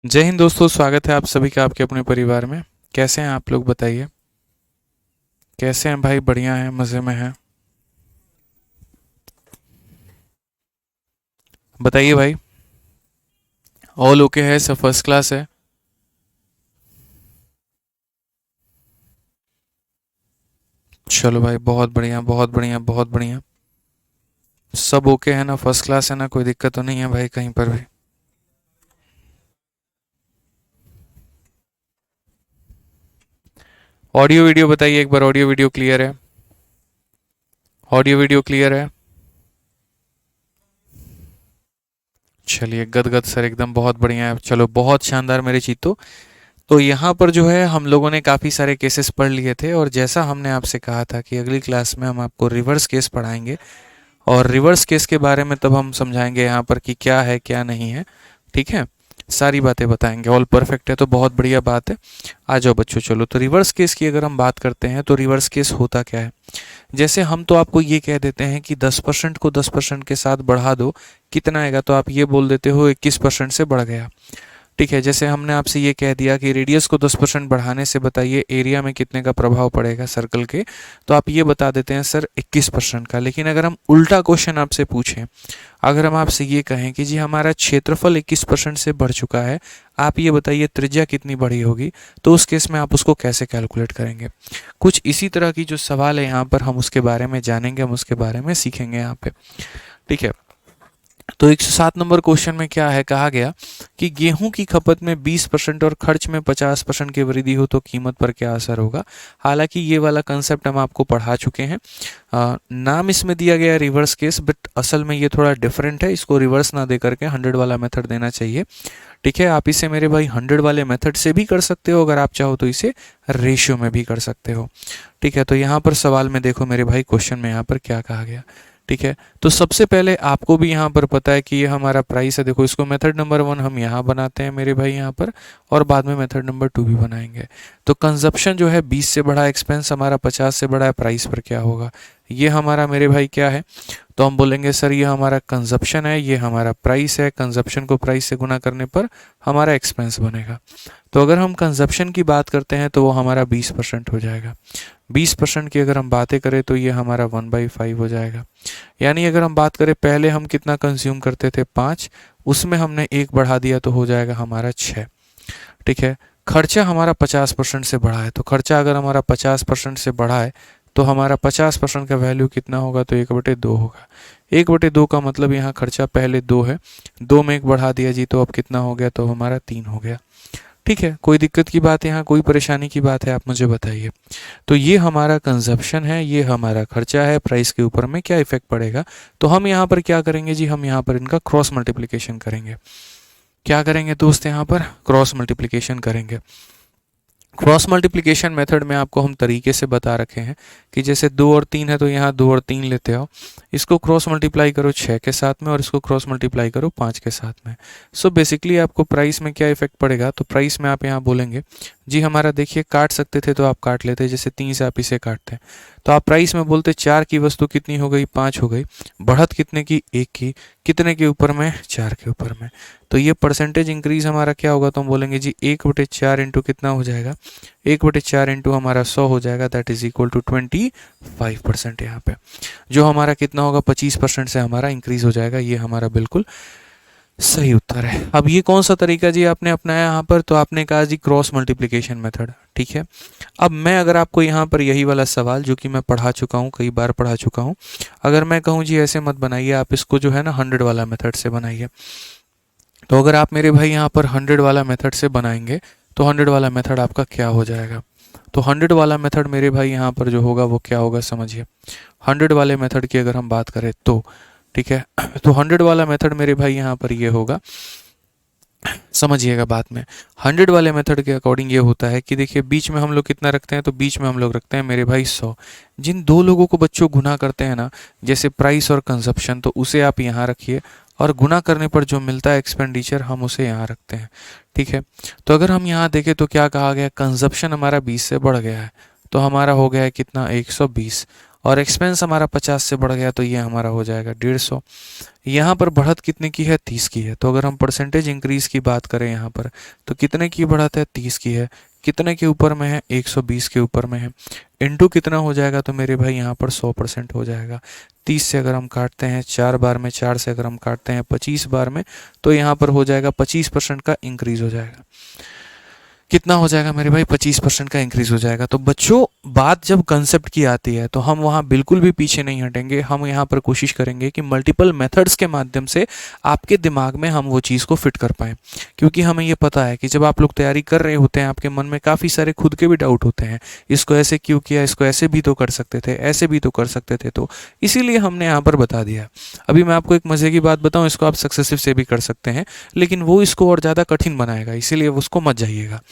जय हिंद दोस्तों, स्वागत है आप सभी का आपके अपने परिवार में। कैसे हैं आप लोग, बताइए। कैसे हैं भाई? बढ़िया हैं, मज़े में हैं? बताइए भाई। ऑल ओके है, सब फर्स्ट क्लास है। चलो भाई, बहुत बढ़िया बहुत बढ़िया बहुत बढ़िया। सब ओके है ना? फर्स्ट क्लास है ना? कोई दिक्कत तो नहीं है भाई कहीं पर भी? ऑडियो वीडियो बताइए एक बार। ऑडियो वीडियो क्लियर है? ऑडियो वीडियो क्लियर है? चलिए, गदगद सर एकदम बहुत बढ़िया है। चलो, बहुत शानदार मेरे चीतो। तो यहाँ पर जो है हम लोगों ने काफ़ी सारे केसेस पढ़ लिए थे, और जैसा हमने आपसे कहा था कि अगली क्लास में हम आपको रिवर्स केस पढ़ाएंगे, और रिवर्स केस के बारे में तब हम समझाएंगे यहाँ पर कि क्या है क्या नहीं है। ठीक है, सारी बातें बताएंगे। ऑल परफेक्ट है तो बहुत बढ़िया बात है। आ जाओ बच्चों, चलो। तो रिवर्स केस की अगर हम बात करते हैं तो रिवर्स केस होता क्या है। जैसे हम तो आपको ये कह देते हैं कि 10% को 10% के साथ बढ़ा दो, कितना आएगा, तो आप ये बोल देते हो 21% से बढ़ गया। ठीक है, जैसे हमने आपसे ये कह दिया कि रेडियस को 10% बढ़ाने से बताइए एरिया में कितने का प्रभाव पड़ेगा सर्कल के, तो आप ये बता देते हैं सर 21% का। लेकिन अगर हम उल्टा क्वेश्चन आपसे पूछें, अगर हम आपसे ये कहें कि जी हमारा क्षेत्रफल 21% से बढ़ चुका है, आप ये बताइए त्रिज्या कितनी बढ़ी होगी, तो उस केस में आप उसको कैसे कैलकुलेट करेंगे। कुछ इसी तरह की जो सवाल है यहाँ पर, हम उसके बारे में जानेंगे, हम उसके बारे में सीखेंगे यहाँ पे। ठीक है। तो 107 नंबर क्वेश्चन में क्या है, कहा गया कि गेहूं की खपत में 20% और खर्च में 50% की वृद्धि हो तो कीमत पर क्या असर होगा। हालांकि ये वाला कंसेप्ट हम आपको पढ़ा चुके हैं। नाम इसमें दिया गया है रिवर्स केस, बट असल में ये थोड़ा डिफरेंट है। इसको रिवर्स ना दे करके 100 वाला मेथड देना चाहिए। ठीक है, आप इसे मेरे भाई 100 वाले मेथड से भी कर सकते हो, अगर आप चाहो तो इसे रेशियो में भी कर सकते हो। ठीक है, तो यहाँ पर सवाल में देखो मेरे भाई, क्वेश्चन में यहाँ पर क्या कहा गया। ठीक है, तो सबसे पहले आपको भी यहाँ पर पता है कि ये हमारा प्राइस है। देखो, इसको मेथड नंबर 1 हम यहाँ बनाते हैं मेरे भाई यहाँ पर, और बाद में मेथड नंबर 2 भी बनाएंगे। तो कंजप्शन जो है 20 से बढ़ा, एक्सपेंस हमारा 50 से बढ़ा है, प्राइस पर क्या होगा। ये हमारा मेरे भाई क्या है, तो हम बोलेंगे सर ये हमारा कंजप्शन है, ये हमारा प्राइस है। कंजप्शन को प्राइस से गुना करने पर हमारा एक्सपेंस बनेगा। तो अगर हम कंजप्शन की बात करते हैं तो वो हमारा 20% हो जाएगा। 20% की अगर हम बातें करें तो ये हमारा 1/5 हो जाएगा। यानी अगर हम बात करें, पहले हम कितना कंज्यूम करते थे 5, उसमें हमने 1 बढ़ा दिया तो हो जाएगा हमारा 6। ठीक है, खर्चा हमारा 50% से बढ़ा है, तो खर्चा अगर हमारा 50% से बढ़ा है तो हमारा 50% का वैल्यू कितना होगा, तो 1/2 होगा। 1/2 का मतलब यहाँ खर्चा पहले 2 है, 2 में 1 बढ़ा दिया जी, तो अब कितना हो गया, तो हमारा 3 हो गया। ठीक है, कोई दिक्कत की बात है यहाँ, कोई परेशानी की बात है, आप मुझे बताइए। तो ये हमारा कंजप्शन है, ये हमारा खर्चा है। प्राइस के ऊपर में क्या इफेक्ट पड़ेगा, तो हम यहाँ पर क्या करेंगे जी, हम यहाँ पर इनका क्रॉस मल्टीप्लिकेशन करेंगे। क्या करेंगे दोस्त, यहाँ पर क्रॉस मल्टीप्लिकेशन करेंगे। क्रॉस मल्टीप्लिकेशन मेथड में आपको हम तरीके से बता रखे हैं कि जैसे 2 और 3 है तो यहाँ 2 और 3 लेते आओ, इसको क्रॉस मल्टीप्लाई करो 6 के साथ में, और इसको क्रॉस मल्टीप्लाई करो 5 के साथ में। सो बेसिकली आपको प्राइस में क्या इफेक्ट पड़ेगा, तो प्राइस में आप यहाँ बोलेंगे जी हमारा, देखिए काट सकते थे तो आप काट लेते, जैसे 3 से आप इसे काटते हैं तो आप प्राइस में बोलते 4 की वस्तु कितनी हो गई, 5 हो गई। बढ़त कितने की, 1 की। कितने के ऊपर में, 4 के ऊपर में। तो ये परसेंटेज इंक्रीज हमारा क्या होगा, तो हम बोलेंगे जी 1/4 इंटू कितना हो जाएगा, 1/4 इंटू हमारा 100 हो जाएगा, दैट इज इक्वल टू 25%। यहाँ पे जो हमारा कितना होगा, 25% से हमारा इंक्रीज हो जाएगा। ये हमारा बिल्कुल सही उत्तर है। अब ये कौन सा तरीका जी आपने अपनाया यहाँ पर, तो आपने कहा जी क्रॉस मल्टीप्लिकेशन मेथड। ठीक है, अब मैं अगर आपको यहाँ पर यही वाला सवाल जो कि मैं पढ़ा चुका हूँ, कई बार पढ़ा चुका हूँ, अगर मैं कहूँ जी ऐसे मत बनाइए, आप इसको जो है ना 100 वाला मेथड से बनाइए, तो अगर आप मेरे भाई यहाँ पर 100 वाला मेथड से बनाएंगे तो 100 वाला मेथड आपका क्या हो जाएगा, तो 100 वाला मेथड मेरे भाई यहाँ पर जो होगा वो क्या होगा, समझिए। 100 वाले मेथड की अगर हम बात करें तो, ठीक है, तो 100 वाला मेथड मेरे भाई यहाँ पर ये होगा, समझिएगा बात में। 100 वाले मेथड के अकॉर्डिंग ये होता है कि देखिए बीच में हम लोग कितना रखते हैं, तो बीच में हम लोग रखते हैं मेरे भाई 100। जिन दो लोगों को बच्चों गुना करते हैं ना, जैसे प्राइस और कंजप्शन, तो उसे आप यहाँ रखिए, और गुना करने पर जो मिलता है एक्सपेंडिचर, हम उसे यहाँ रखते हैं। ठीक है, तो अगर हम यहाँ देखें तो क्या कहा गया, कंजप्शन हमारा 20 से बढ़ गया है, तो हमारा हो गया है कितना, 120। और एक्सपेंस हमारा 50 से बढ़ गया तो ये हमारा हो जाएगा 150। यहाँ पर बढ़त कितने की है, 30 की है। तो अगर हम परसेंटेज इंक्रीज की बात करें यहाँ पर, तो कितने की बढ़त है, 30 की है। कितने के ऊपर में है, 120 के ऊपर में है। इनटू कितना हो जाएगा, तो मेरे भाई यहाँ पर 100% हो जाएगा। 30 से अगर हम काटते हैं 4 बार में, 4 से अगर हम काटते हैं 25 बार में, तो यहाँ पर हो जाएगा 25% का इंक्रीज हो जाएगा। कितना हो जाएगा मेरे भाई, 25% का इंक्रीज हो जाएगा। तो बच्चों, बात जब कंसेप्ट की आती है तो हम वहाँ बिल्कुल भी पीछे नहीं हटेंगे। हम यहाँ पर कोशिश करेंगे कि मल्टीपल मेथड्स के माध्यम से आपके दिमाग में हम वो चीज़ को फिट कर पाएँ, क्योंकि हमें ये पता है कि जब आप लोग तैयारी कर रहे होते हैं आपके मन में काफ़ी सारे खुद के भी डाउट होते हैं, इसको ऐसे क्यों किया, इसको ऐसे भी तो कर सकते थे, ऐसे भी तो कर सकते थे। तो इसीलिए हमने यहाँ पर बता दिया। अभी मैं आपको एक मज़े की बात बताऊँ, इसको आप सक्सेसिव से भी कर सकते हैं, लेकिन वो इसको और ज़्यादा कठिन बनाएगा, इसीलिए उसको मत जाइएगा।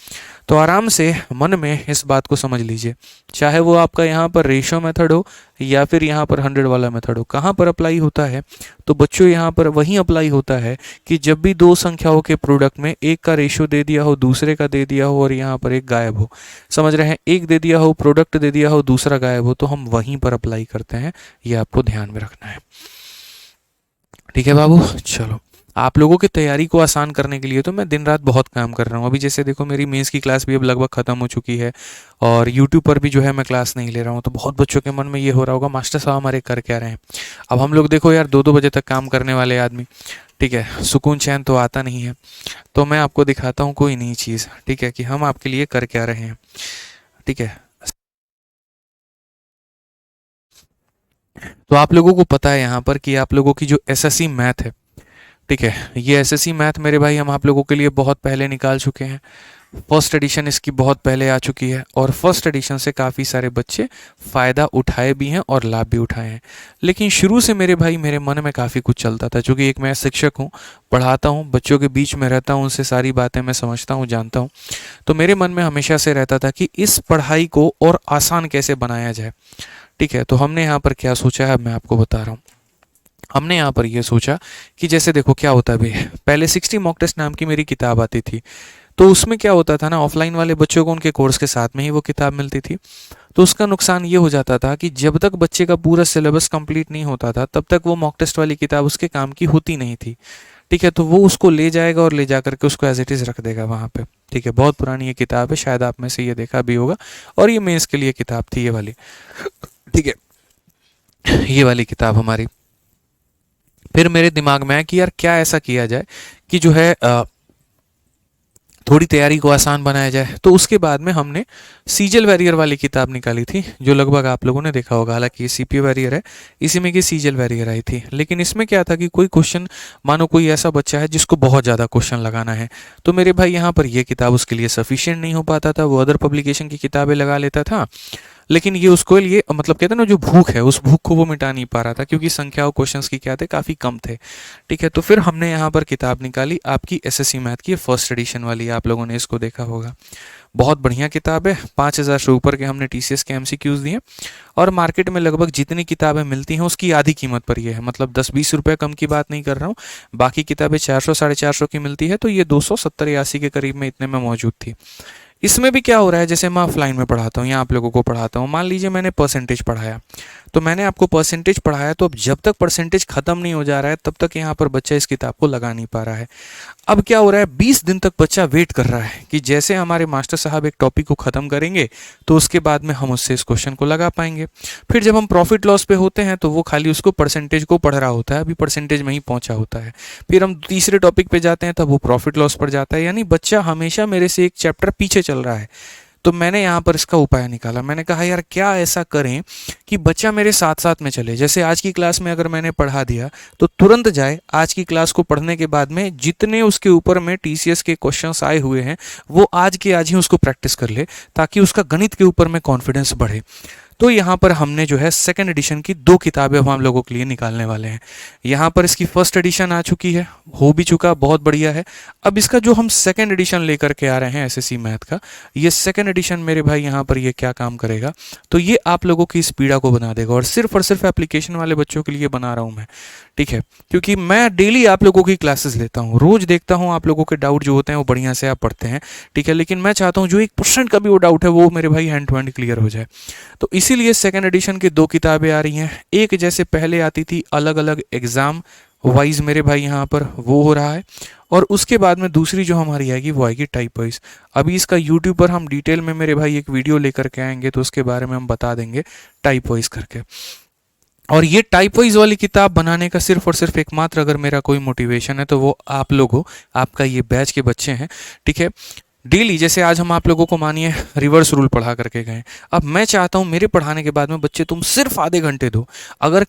तो आराम से मन में इस बात को समझ लीजिए, चाहे वो आपका यहाँ पर रेशियो मेथड हो या फिर यहाँ पर 100 वाला मेथड हो, कहाँ पर अप्लाई होता है, तो बच्चों यहाँ पर वहीं अप्लाई होता है कि जब भी दो संख्याओं के प्रोडक्ट में एक का रेशियो दे दिया हो, दूसरे का दे दिया हो और यहाँ पर एक गायब हो, समझ रहे हैं, एक दे दिया हो, प्रोडक्ट दे दिया हो, दूसरा गायब हो, तो हम वहीं पर अप्लाई करते हैं। ये आपको ध्यान में रखना है, ठीक है बाबू। चलो, आप लोगों की तैयारी को आसान करने के लिए तो मैं दिन रात बहुत काम कर रहा हूँ। अभी जैसे देखो, मेरी मेंस की क्लास भी अब लगभग ख़त्म हो चुकी है और यूट्यूब पर भी जो है मैं क्लास नहीं ले रहा हूँ। तो बहुत बच्चों के मन में ये हो रहा होगा, मास्टर साहब हमारे कर क्या रहे हैं। अब हम लोग देखो यार, 2-2 बजे तक काम करने वाले आदमी, ठीक है, सुकून चैन तो आता नहीं है। तो मैं आपको दिखाता हूँ कोई नई चीज़, ठीक है, कि हम आपके लिए कर क्या रहे हैं, ठीक है। तो आप लोगों को पता है यहाँ पर कि आप लोगों की जो एसएससी मैथ है, ठीक है, ये एसएससी मैथ मेरे भाई हम आप लोगों के लिए बहुत पहले निकाल चुके हैं। फर्स्ट एडिशन इसकी बहुत पहले आ चुकी है और फर्स्ट एडिशन से काफ़ी सारे बच्चे फ़ायदा उठाए भी हैं और लाभ भी उठाए हैं। लेकिन शुरू से मेरे भाई मेरे मन में काफ़ी कुछ चलता था, चूँकि एक मैं शिक्षक हूँ, पढ़ाता हूँ, बच्चों के बीच में रहता हूँ, उनसे सारी बातें मैं समझता हूँ, जानता हूँ। तो मेरे मन में हमेशा से रहता था कि इस पढ़ाई को और आसान कैसे बनाया जाए, ठीक है। तो हमने यहाँ पर क्या सोचा है, मैं आपको बता रहा हूँ। हमने यहाँ पर ये सोचा कि जैसे देखो क्या होता है भाई, पहले 60 मॉक टेस्ट नाम की मेरी किताब आती थी। तो उसमें क्या होता था ना, ऑफलाइन वाले बच्चों को उनके कोर्स के साथ में ही वो किताब मिलती थी। तो उसका नुकसान ये हो जाता था कि जब तक बच्चे का पूरा सिलेबस कंप्लीट नहीं होता था तब तक वो मॉक टेस्ट वाली किताब उसके काम की होती नहीं थी, ठीक है। तो वो उसको ले जाएगा और ले जा करके उसको एज इट इज़ रख देगा वहाँ पे, ठीक है। बहुत पुरानी ये किताब है, शायद आप में से ये देखा भी होगा, और ये मेंस के लिए किताब थी ये वाली, ठीक है, ये वाली किताब हमारी। फिर मेरे दिमाग में आया कि यार क्या ऐसा किया जाए कि जो है थोड़ी तैयारी को आसान बनाया जाए। तो उसके बाद में हमने सीजल वैरियर वाली किताब निकाली थी, जो लगभग आप लोगों ने देखा होगा। हालांकि ये सीपीओ वैरियर है, इसी में की सीजल वैरियर आई थी। लेकिन इसमें क्या था कि कोई क्वेश्चन, मानो कोई ऐसा बच्चा है जिसको बहुत ज़्यादा क्वेश्चन लगाना है, तो मेरे भाई यहाँ पर ये किताब उसके लिए सफिशिएंट नहीं हो पाता था। वो अदर पब्लिकेशन की किताबें लगा लेता था, लेकिन ये उसको लिए मतलब कहते हैं ना, जो भूख है उस भूख को वो मिटा नहीं पा रहा था, क्योंकि संख्या और क्वेश्चंस की क्या थे, काफ़ी कम थे, ठीक है। तो फिर हमने यहाँ पर किताब निकाली आपकी एसएससी मैथ की, फर्स्ट एडिशन वाली, आप लोगों ने इसको देखा होगा। बहुत बढ़िया किताब है, 5000 से ऊपर के हमने टीसीएस के एमसीक्यूज दिए और मार्केट में लगभग जितनी किताबें मिलती हैं उसकी आधी कीमत पर ये है। मतलब 10-20 रुपये कम की बात नहीं कर रहा हूँ। बाकी किताबें 400-450 की मिलती है, तो ये 270-80 के करीब में इतने में मौजूद थी। इसमें भी क्या हो रहा है, जैसे मैं ऑफलाइन में पढ़ाता हूँ या आप लोगों को पढ़ाता हूँ, मान लीजिए मैंने परसेंटेज पढ़ाया, तो मैंने आपको परसेंटेज पढ़ाया, तो अब जब तक परसेंटेज खत्म नहीं हो जा रहा है तब तक यहाँ पर बच्चा इस किताब को लगा नहीं पा रहा है। अब क्या हो रहा है, 20 दिन तक बच्चा वेट कर रहा है कि जैसे हमारे मास्टर साहब एक टॉपिक को ख़त्म करेंगे तो उसके बाद में हम उससे इस क्वेश्चन को लगा पाएंगे। फिर जब हम प्रॉफिट लॉस पे होते हैं तो वो खाली उसको परसेंटेज को पढ़ रहा होता है, अभी परसेंटेज में ही पहुंचा होता है। फिर हम तीसरे टॉपिक पे जाते हैं तब वो प्रॉफिट लॉस पर जाता है, यानी बच्चा हमेशा मेरे से एक चैप्टर पीछे चल रहा है। तो मैंने यहाँ पर इसका उपाय निकाला। मैंने कहा यार क्या ऐसा करें कि बच्चा मेरे साथ साथ में चले। जैसे आज की क्लास में अगर मैंने पढ़ा दिया तो तुरंत जाए, आज की क्लास को पढ़ने के बाद में जितने उसके ऊपर में टीसीएस के क्वेश्चंस आए हुए हैं वो आज के आज ही उसको प्रैक्टिस कर ले, ताकि उसका गणित के ऊपर में कॉन्फिडेंस बढ़े। तो यहाँ पर हमने जो है सेकंड एडिशन की 2 किताबें हम लोगों के लिए निकालने वाले हैं। यहाँ पर इसकी फर्स्ट एडिशन आ चुकी है, हो भी चुका, बहुत बढ़िया है। अब इसका जो हम सेकंड एडिशन लेकर के आ रहे हैं एसएससी मैथ का, ये सेकंड एडिशन मेरे भाई यहाँ पर ये क्या काम करेगा, तो ये आप लोगों की स्पीडा को बना देगा। और सिर्फ एप्लीकेशन वाले बच्चों के लिए बना रहा हूँ मैं, ठीक है, क्योंकि मैं डेली आप लोगों की क्लासेस लेता हूँ, रोज देखता हूँ आप लोगों के डाउट जो होते हैं वो बढ़िया से आप पढ़ते हैं, ठीक है। लेकिन मैं चाहता हूँ जो 1% का भी वो डाउट है वो मेरे भाई हैंड टू हैंड क्लियर हो जाए। तो इसीलिए सेकेंड एडिशन की 2 किताबें आ रही हैं। एक जैसे पहले आती थी अलग अलग एग्ज़ाम वाइज मेरे भाई यहाँ पर वो हो रहा है, और उसके बाद में दूसरी जो हमारी आएगी वो आएगी टाइप वाइज। अभी इसका यूट्यूब पर हम डिटेल में मेरे भाई एक वीडियो लेकर के आएंगे, तो उसके बारे में हम बता देंगे टाइप वाइज करके। और ये टाइप वाइज वाली किताब बनाने का सिर्फ और सिर्फ एकमात्र अगर मेरा कोई मोटिवेशन है तो वो आप लोग हो, आपका ये बैच के बच्चे हैं, ठीक है। डेली जैसे आज हम आप लोगों को मानिए रिवर्स रूल पढ़ा करके गए, अब मैं चाहता हूँ मेरे पढ़ाने के बाद में बच्चे तुम सिर्फ आधे घंटे दो, अगर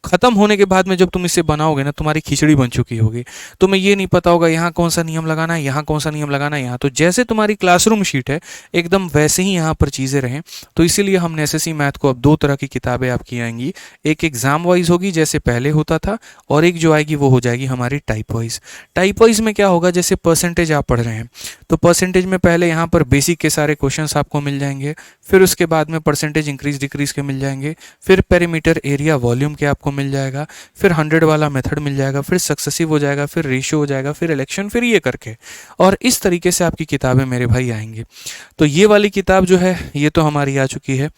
खत्म होने के बाद में जब तुम इसे बनाओगे ना तुम्हारी खिचड़ी बन चुकी होगी, तुम्हें ये नहीं पता होगा यहाँ कौन सा नियम लगाना है, यहाँ कौन सा नियम लगाना है, यहाँ तो जैसे तुम्हारी क्लासरूम शीट है एकदम वैसे ही यहाँ पर चीज़ें रहें। तो इसीलिए हमने एसएससी मैथ को अब 2 तरह की किताबें आपकी आएंगी, एक एग्जाम वाइज होगी जैसे पहले होता था, और एक जो आएगी वो हो जाएगी हमारी टाइप वाइज। टाइप वाइज में क्या होगा, जैसे परसेंटेज आप पढ़ रहे हैं तो परसेंटेज में पहले यहाँ पर बेसिक के सारे क्वेश्चंस आपको मिल जाएंगे, फिर उसके बाद में परसेंटेज इंक्रीज डिक्रीज के मिल जाएंगे, फिर पेरीमीटर एरिया वॉल्यूम के आपको मिल जाएगा, फिर 100 वाला मेथड मिल जाएगा, फिर सक्सेसिव हो जाएगा, फिर रेशियो हो जाएगा, फिर इलेक्शन, फिर ये करके। और इस तरीके से आपकी किताबें मेरे भाई आएंगी। तो ये वाली किताब जो है ये तो हमारी आ चुकी है,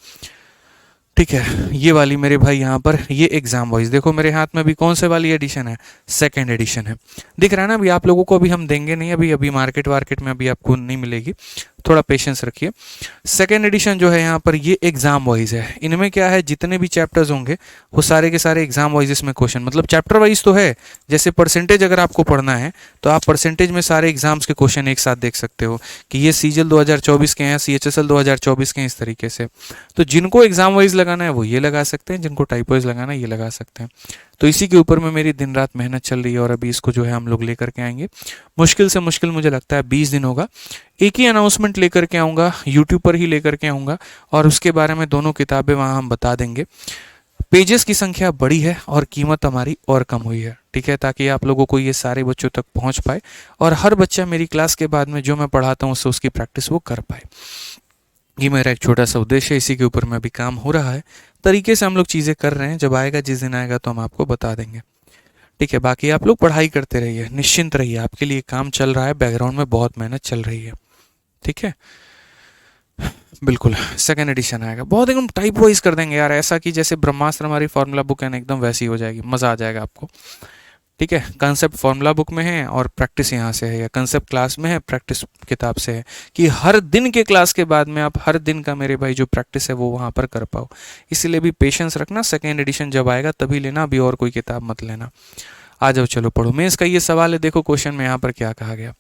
ठीक है। ये वाली मेरे भाई यहाँ पर ये एग्जाम वाइज देखो मेरे हाथ में अभी कौन से वाली एडिशन है, सेकंड एडिशन है, दिख रहा है ना। अभी आप लोगों को अभी हम देंगे नहीं, अभी अभी मार्केट वार्केट में अभी आपको नहीं मिलेगी, थोड़ा पेशेंस रखिए। सेकेंड एडिशन जो है यहाँ पर ये एग्जाम वाइज है। इनमें क्या है, जितने भी चैप्टर्स होंगे वो सारे के सारे एग्जाम वाइज इसमें क्वेश्चन, मतलब चैप्टर वाइज तो है। जैसे परसेंटेज अगर आपको पढ़ना है तो आप परसेंटेज में सारे एग्जाम्स के क्वेश्चन एक साथ देख सकते हो कि ये सीजल 2024 के हैं, सीएचएसएल 2024 के हैं, इस तरीके से। तो जिनको एग्जाम वाइज लगाना है वो ये लगा सकते हैं, जिनको टाइप वाइज लगाना है ये लगा सकते हैं। तो इसी के ऊपर में मेरी दिन रात मेहनत चल रही है, और अभी इसको जो है हम लोग लेकर के आएंगे। मुश्किल से मुश्किल मुझे लगता है 20 दिन होगा, एक ही अनाउंसमेंट लेकर के आऊँगा, यूट्यूब पर ही लेकर के आऊँगा, और उसके बारे में दोनों किताबें वहाँ हम बता देंगे। पेजेस की संख्या बढ़ी है और कीमत हमारी और कम हुई है, ठीक है, ताकि आप लोगों को ये सारे बच्चों तक पहुँच पाए, और हर बच्चा मेरी क्लास के बाद में जो मैं पढ़ाता हूँ उससे उसकी प्रैक्टिस वो कर पाए। ये मेरा एक छोटा सा उद्देश्य है, इसी के ऊपर में अभी काम हो रहा है, तरीके से हम लोग चीज़ें कर रहे हैं। जब आएगा, जिस दिन आएगा तो हम आपको बता देंगे, ठीक है। बाकी आप लोग पढ़ाई करते रहिए, निश्चिंत रहिए, आपके लिए काम चल रहा है, बैकग्राउंड में बहुत मेहनत चल रही है, ठीक है। बिल्कुल सेकेंड एडिशन आएगा, बहुत एकदम टाइप वाइज कर देंगे यार, ऐसा कि जैसे ब्रह्मास्त्र हमारी फार्मूला बुक है ना एकदम वैसी हो जाएगी, मज़ा आ जाएगा आपको, ठीक है। कंसेप्ट फार्मूला बुक में है और प्रैक्टिस यहाँ से है, या कंसेप्ट क्लास में है प्रैक्टिस किताब से है, कि हर दिन के क्लास के बाद में आप हर दिन का मेरे भाई जो प्रैक्टिस है वो वहाँ पर कर पाओ। इसीलिए भी पेशेंस रखना, सेकेंड एडिशन जब आएगा तभी लेना, अभी और कोई किताब मत लेना। आ जाओ चलो पढ़ो। मेंस का ये सवाल है, देखो क्वेश्चन में यहाँ पर क्या कहा गया,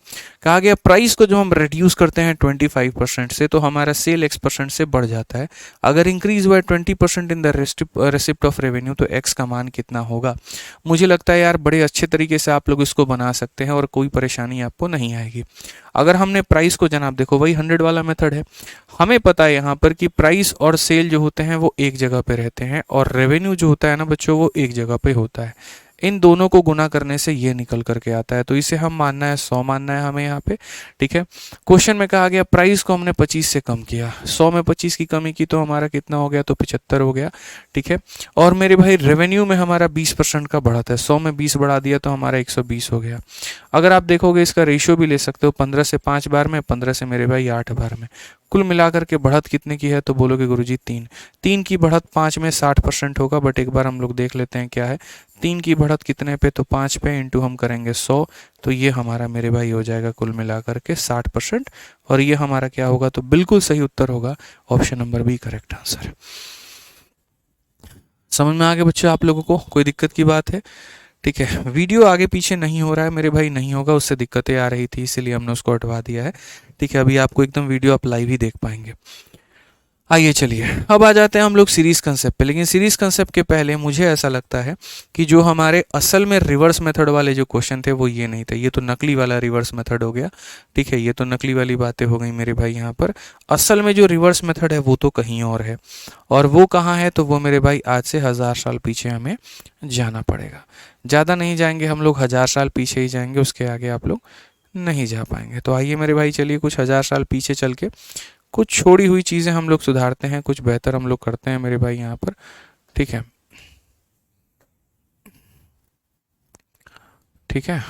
कहा गया प्राइस को जो हम रिड्यूस करते हैं 25% से तो हमारा सेल x% से बढ़ जाता है, अगर इंक्रीज हुआ है 20% in the receipt of revenue तो x का मान कितना होगा। मुझे लगता है यार बड़े अच्छे तरीके से आप लोग इसको बना सकते हैं और कोई परेशानी आपको नहीं आएगी। अगर हमने प्राइस को, जनाब देखो वही 100 वाला मेथड है, हमें पता है यहाँ पर कि प्राइस और सेल जो होते हैं वो एक जगह पे रहते हैं, और रेवेन्यू जो होता है ना बच्चों वो एक जगह पे होता है। इन दोनों को गुना करने से ये निकल करके आता है, तो इसे हम मानना है 100 मानना है हमें यहाँ पे, ठीक है। क्वेश्चन में कहा गया प्राइस को हमने 25 से कम किया, 100 में 25 की कमी की तो हमारा कितना हो गया, तो 75 हो गया, ठीक है। और मेरे भाई रेवेन्यू में हमारा 20% का बढ़ा था, 100 में 20 बढ़ा दिया तो हमारा 120 हो गया। अगर आप देखोगे इसका रेशियो भी ले सकते हो, 15 से 5 बार में, 15 से मेरे भाई 8 बार में, कुल मिलाकर के बढ़त कितने की है, तो बोलोगे गुरुजी 3 की बढ़त 5 में 60% होगा, बट एक बार हम लोग देख लेते हैं क्या है। 3 की बढ़त कितने पे, तो 5 पे इंटू हम करेंगे 100, तो ये हमारा मेरे भाई हो जाएगा कुल मिलाकर के 60%, और ये हमारा क्या होगा, तो बिल्कुल सही उत्तर होगा option number B correct answer. समझ में आ गया बच्चों आप लोगों को, कोई दिक्कत की बात है, ठीक है। वीडियो आगे पीछे नहीं हो रहा है मेरे भाई, नहीं होगा, उससे दिक्कतें आ रही थी इसीलिए हमने उसको हटवा दिया है, ठीक है। अभी आपको एकदम वीडियो आप लाइव ही देख पाएंगे। आइए चलिए अब आ जाते हैं हम लोग सीरीज कंसेप्ट पे, लेकिन सीरीज कंसेप्ट के पहले मुझे ऐसा लगता है कि जो हमारे असल में रिवर्स मेथड वाले जो क्वेश्चन थे वो ये नहीं थे, ये तो नकली वाला रिवर्स मेथड हो गया, ठीक है। ये तो नकली वाली बातें हो गई मेरे भाई यहाँ पर। असल में जो रिवर्स मेथड है वो तो कहीं और है, और वो कहाँ है, तो वो मेरे भाई आज से 1000 साल पीछे हमें जाना पड़ेगा। ज़्यादा नहीं जाएंगे हम लोग, 1000 साल पीछे ही जाएंगे, उसके आगे आप लोग नहीं जा पाएंगे। तो आइए मेरे भाई चलिए कुछ 1000 साल पीछे चल के कुछ छोड़ी हुई चीज़ें हम लोग सुधारते हैं, कुछ बेहतर हम लोग करते हैं मेरे भाई यहाँ पर, ठीक है, ठीक है।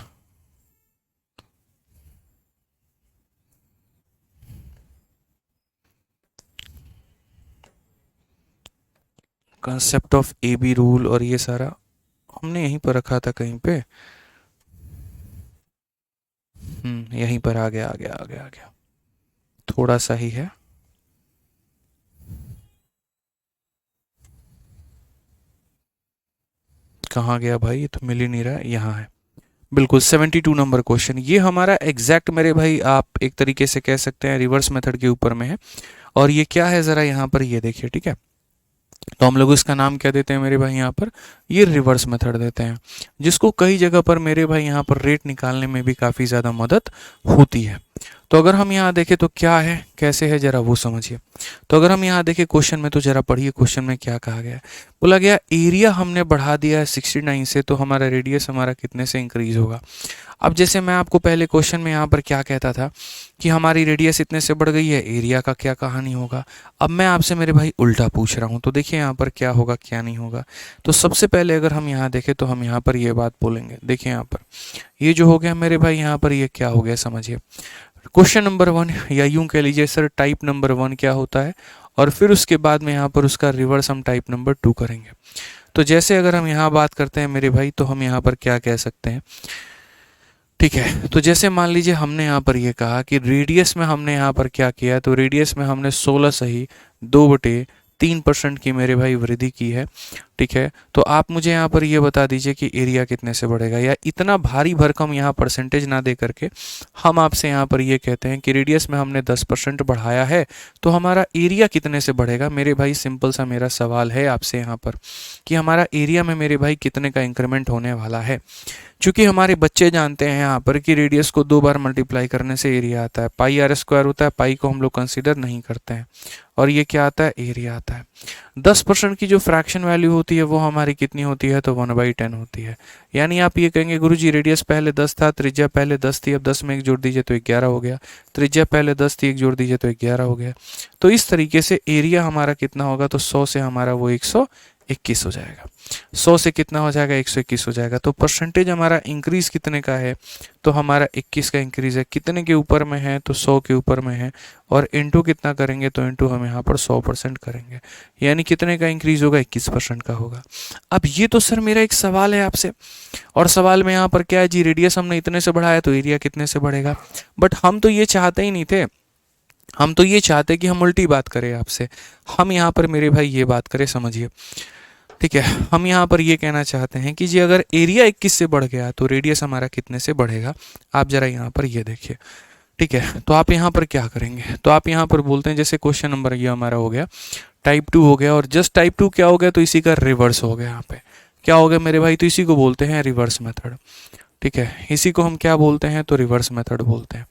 Concept of A B rule और ये सारा हमने यहीं पर रखा था कहीं पे। यहीं पर आ गया आ गया आ गया आ गया, थोड़ा सा ही है। कहाँ गया भाई, ये तो मिल ही नहीं रहा है, यहाँ है बिल्कुल 72 नंबर क्वेश्चन। ये हमारा एग्जैक्ट मेरे भाई आप एक तरीके से कह सकते हैं रिवर्स मेथड के ऊपर में है। और ये क्या है ज़रा यहाँ पर ये देखिए, ठीक है। तो हम लोग इसका नाम क्या देते हैं मेरे भाई यहाँ पर, ये रिवर्स मेथड देते हैं, जिसको कई जगह पर मेरे भाई यहाँ पर रेट निकालने में भी काफ़ी ज़्यादा मदद होती है। तो अगर हम यहाँ देखें तो क्या है कैसे है ज़रा वो समझिए। तो अगर हम यहाँ देखें क्वेश्चन में, तो ज़रा पढ़िए क्वेश्चन में क्या कहा गया है। बोला गया एरिया हमने बढ़ा दिया है 69 से, तो हमारा रेडियस हमारा कितने से इंक्रीज होगा। अब जैसे मैं आपको पहले क्वेश्चन में यहाँ पर क्या कहता था कि हमारी रेडियस इतने से बढ़ गई है, एरिया का क्या कहानी होगा। अब मैं आपसे मेरे भाई उल्टा पूछ रहा हूँ, तो देखिए यहाँ पर क्या होगा क्या नहीं होगा। तो सबसे पहले अगर हम यहाँ देखें तो हम यहाँ पर ये बात बोलेंगे, देखिए यहाँ पर ये जो हो गया मेरे भाई यहाँ पर ये क्या हो गया समझिए। क्वेश्चन नंबर 1 या यूं कह लीजिए सर टाइप नंबर 1 क्या होता है, और फिर उसके बाद में यहाँ पर उसका रिवर्स हम टाइप नंबर 2 करेंगे। तो जैसे अगर हम यहाँ बात करते हैं मेरे भाई, तो हम यहाँ पर क्या कह सकते हैं, ठीक है। तो जैसे मान लीजिए हमने यहाँ पर ये कहा कि रेडियस में हमने यहाँ पर क्या किया, तो रेडियस में हमने 16 सही 2/3% की मेरे भाई वृद्धि की है, ठीक है। तो आप मुझे यहाँ पर ये बता दीजिए कि एरिया कितने से बढ़ेगा, या इतना भारी भरकम यहाँ परसेंटेज ना दे करके हम आपसे यहाँ पर ये कहते हैं कि रेडियस में हमने 10% बढ़ाया है, तो हमारा एरिया कितने से बढ़ेगा। मेरे भाई सिंपल सा मेरा सवाल है आपसे यहाँ पर कि हमारा एरिया में मेरे भाई कितने का इंक्रीमेंट होने वाला है। चूंकि हमारे बच्चे जानते हैं यहाँ पर कि रेडियस को 2 बार मल्टीप्लाई करने से एरिया आता है, पाई आर स्क्वायर होता है, पाई को हम लोग कंसीडर नहीं करते हैं, और ये क्या आता है एरिया आता है। 10% की जो फ्रैक्शन वैल्यू होती है वो हमारी कितनी होती है, तो 1/10 होती है। यानी आप ये कहेंगे गुरुजी रेडियस पहले 10 था, त्रिज्या पहले 10 थी, अब 10 में 1 जोड़ दीजिए तो 11 हो गया, त्रिज्या पहले 10 थी 1 जोड़ दीजिए तो 11 हो गया। तो इस तरीके से एरिया हमारा कितना होगा, तो 100 से हमारा वो 121 हो जाएगा। 100 से कितना हो जाएगा 121 हो जाएगा। तो परसेंटेज हमारा इंक्रीज कितने का है, तो हमारा 21 का इंक्रीज है। कितने के ऊपर में है, तो 100 के ऊपर में है, और इंटू कितना करेंगे, तो इंटू हम यहाँ पर 100% करेंगे, यानी कितने का इंक्रीज होगा 21% का होगा। अब ये तो सर मेरा एक सवाल है आपसे, और सवाल में यहाँ पर क्या है जी, रेडियस हमने इतने से बढ़ाया तो एरिया कितने से बढ़ेगा। बट हम तो ये चाहते ही नहीं थे, हम तो ये चाहते कि हम उल्टी बात करें आपसे। हम यहाँ पर मेरे भाई ये बात करें समझिए, ठीक है। हम यहाँ पर ये कहना चाहते हैं कि जी अगर एरिया 21 से बढ़ गया तो रेडियस हमारा कितने से बढ़ेगा। आप जरा यहाँ पर ये देखिए, ठीक है। तो आप यहाँ पर क्या करेंगे, तो आप यहाँ पर बोलते हैं जैसे क्वेश्चन नंबर ये हमारा हो गया टाइप 2 हो गया, और जस्ट टाइप 2 क्या हो गया, तो इसी का रिवर्स हो गया। यहाँ पे क्या हो गया मेरे भाई, तो इसी को बोलते हैं रिवर्स मेथड, ठीक है। इसी को हम क्या बोलते हैं, तो रिवर्स मेथड बोलते हैं।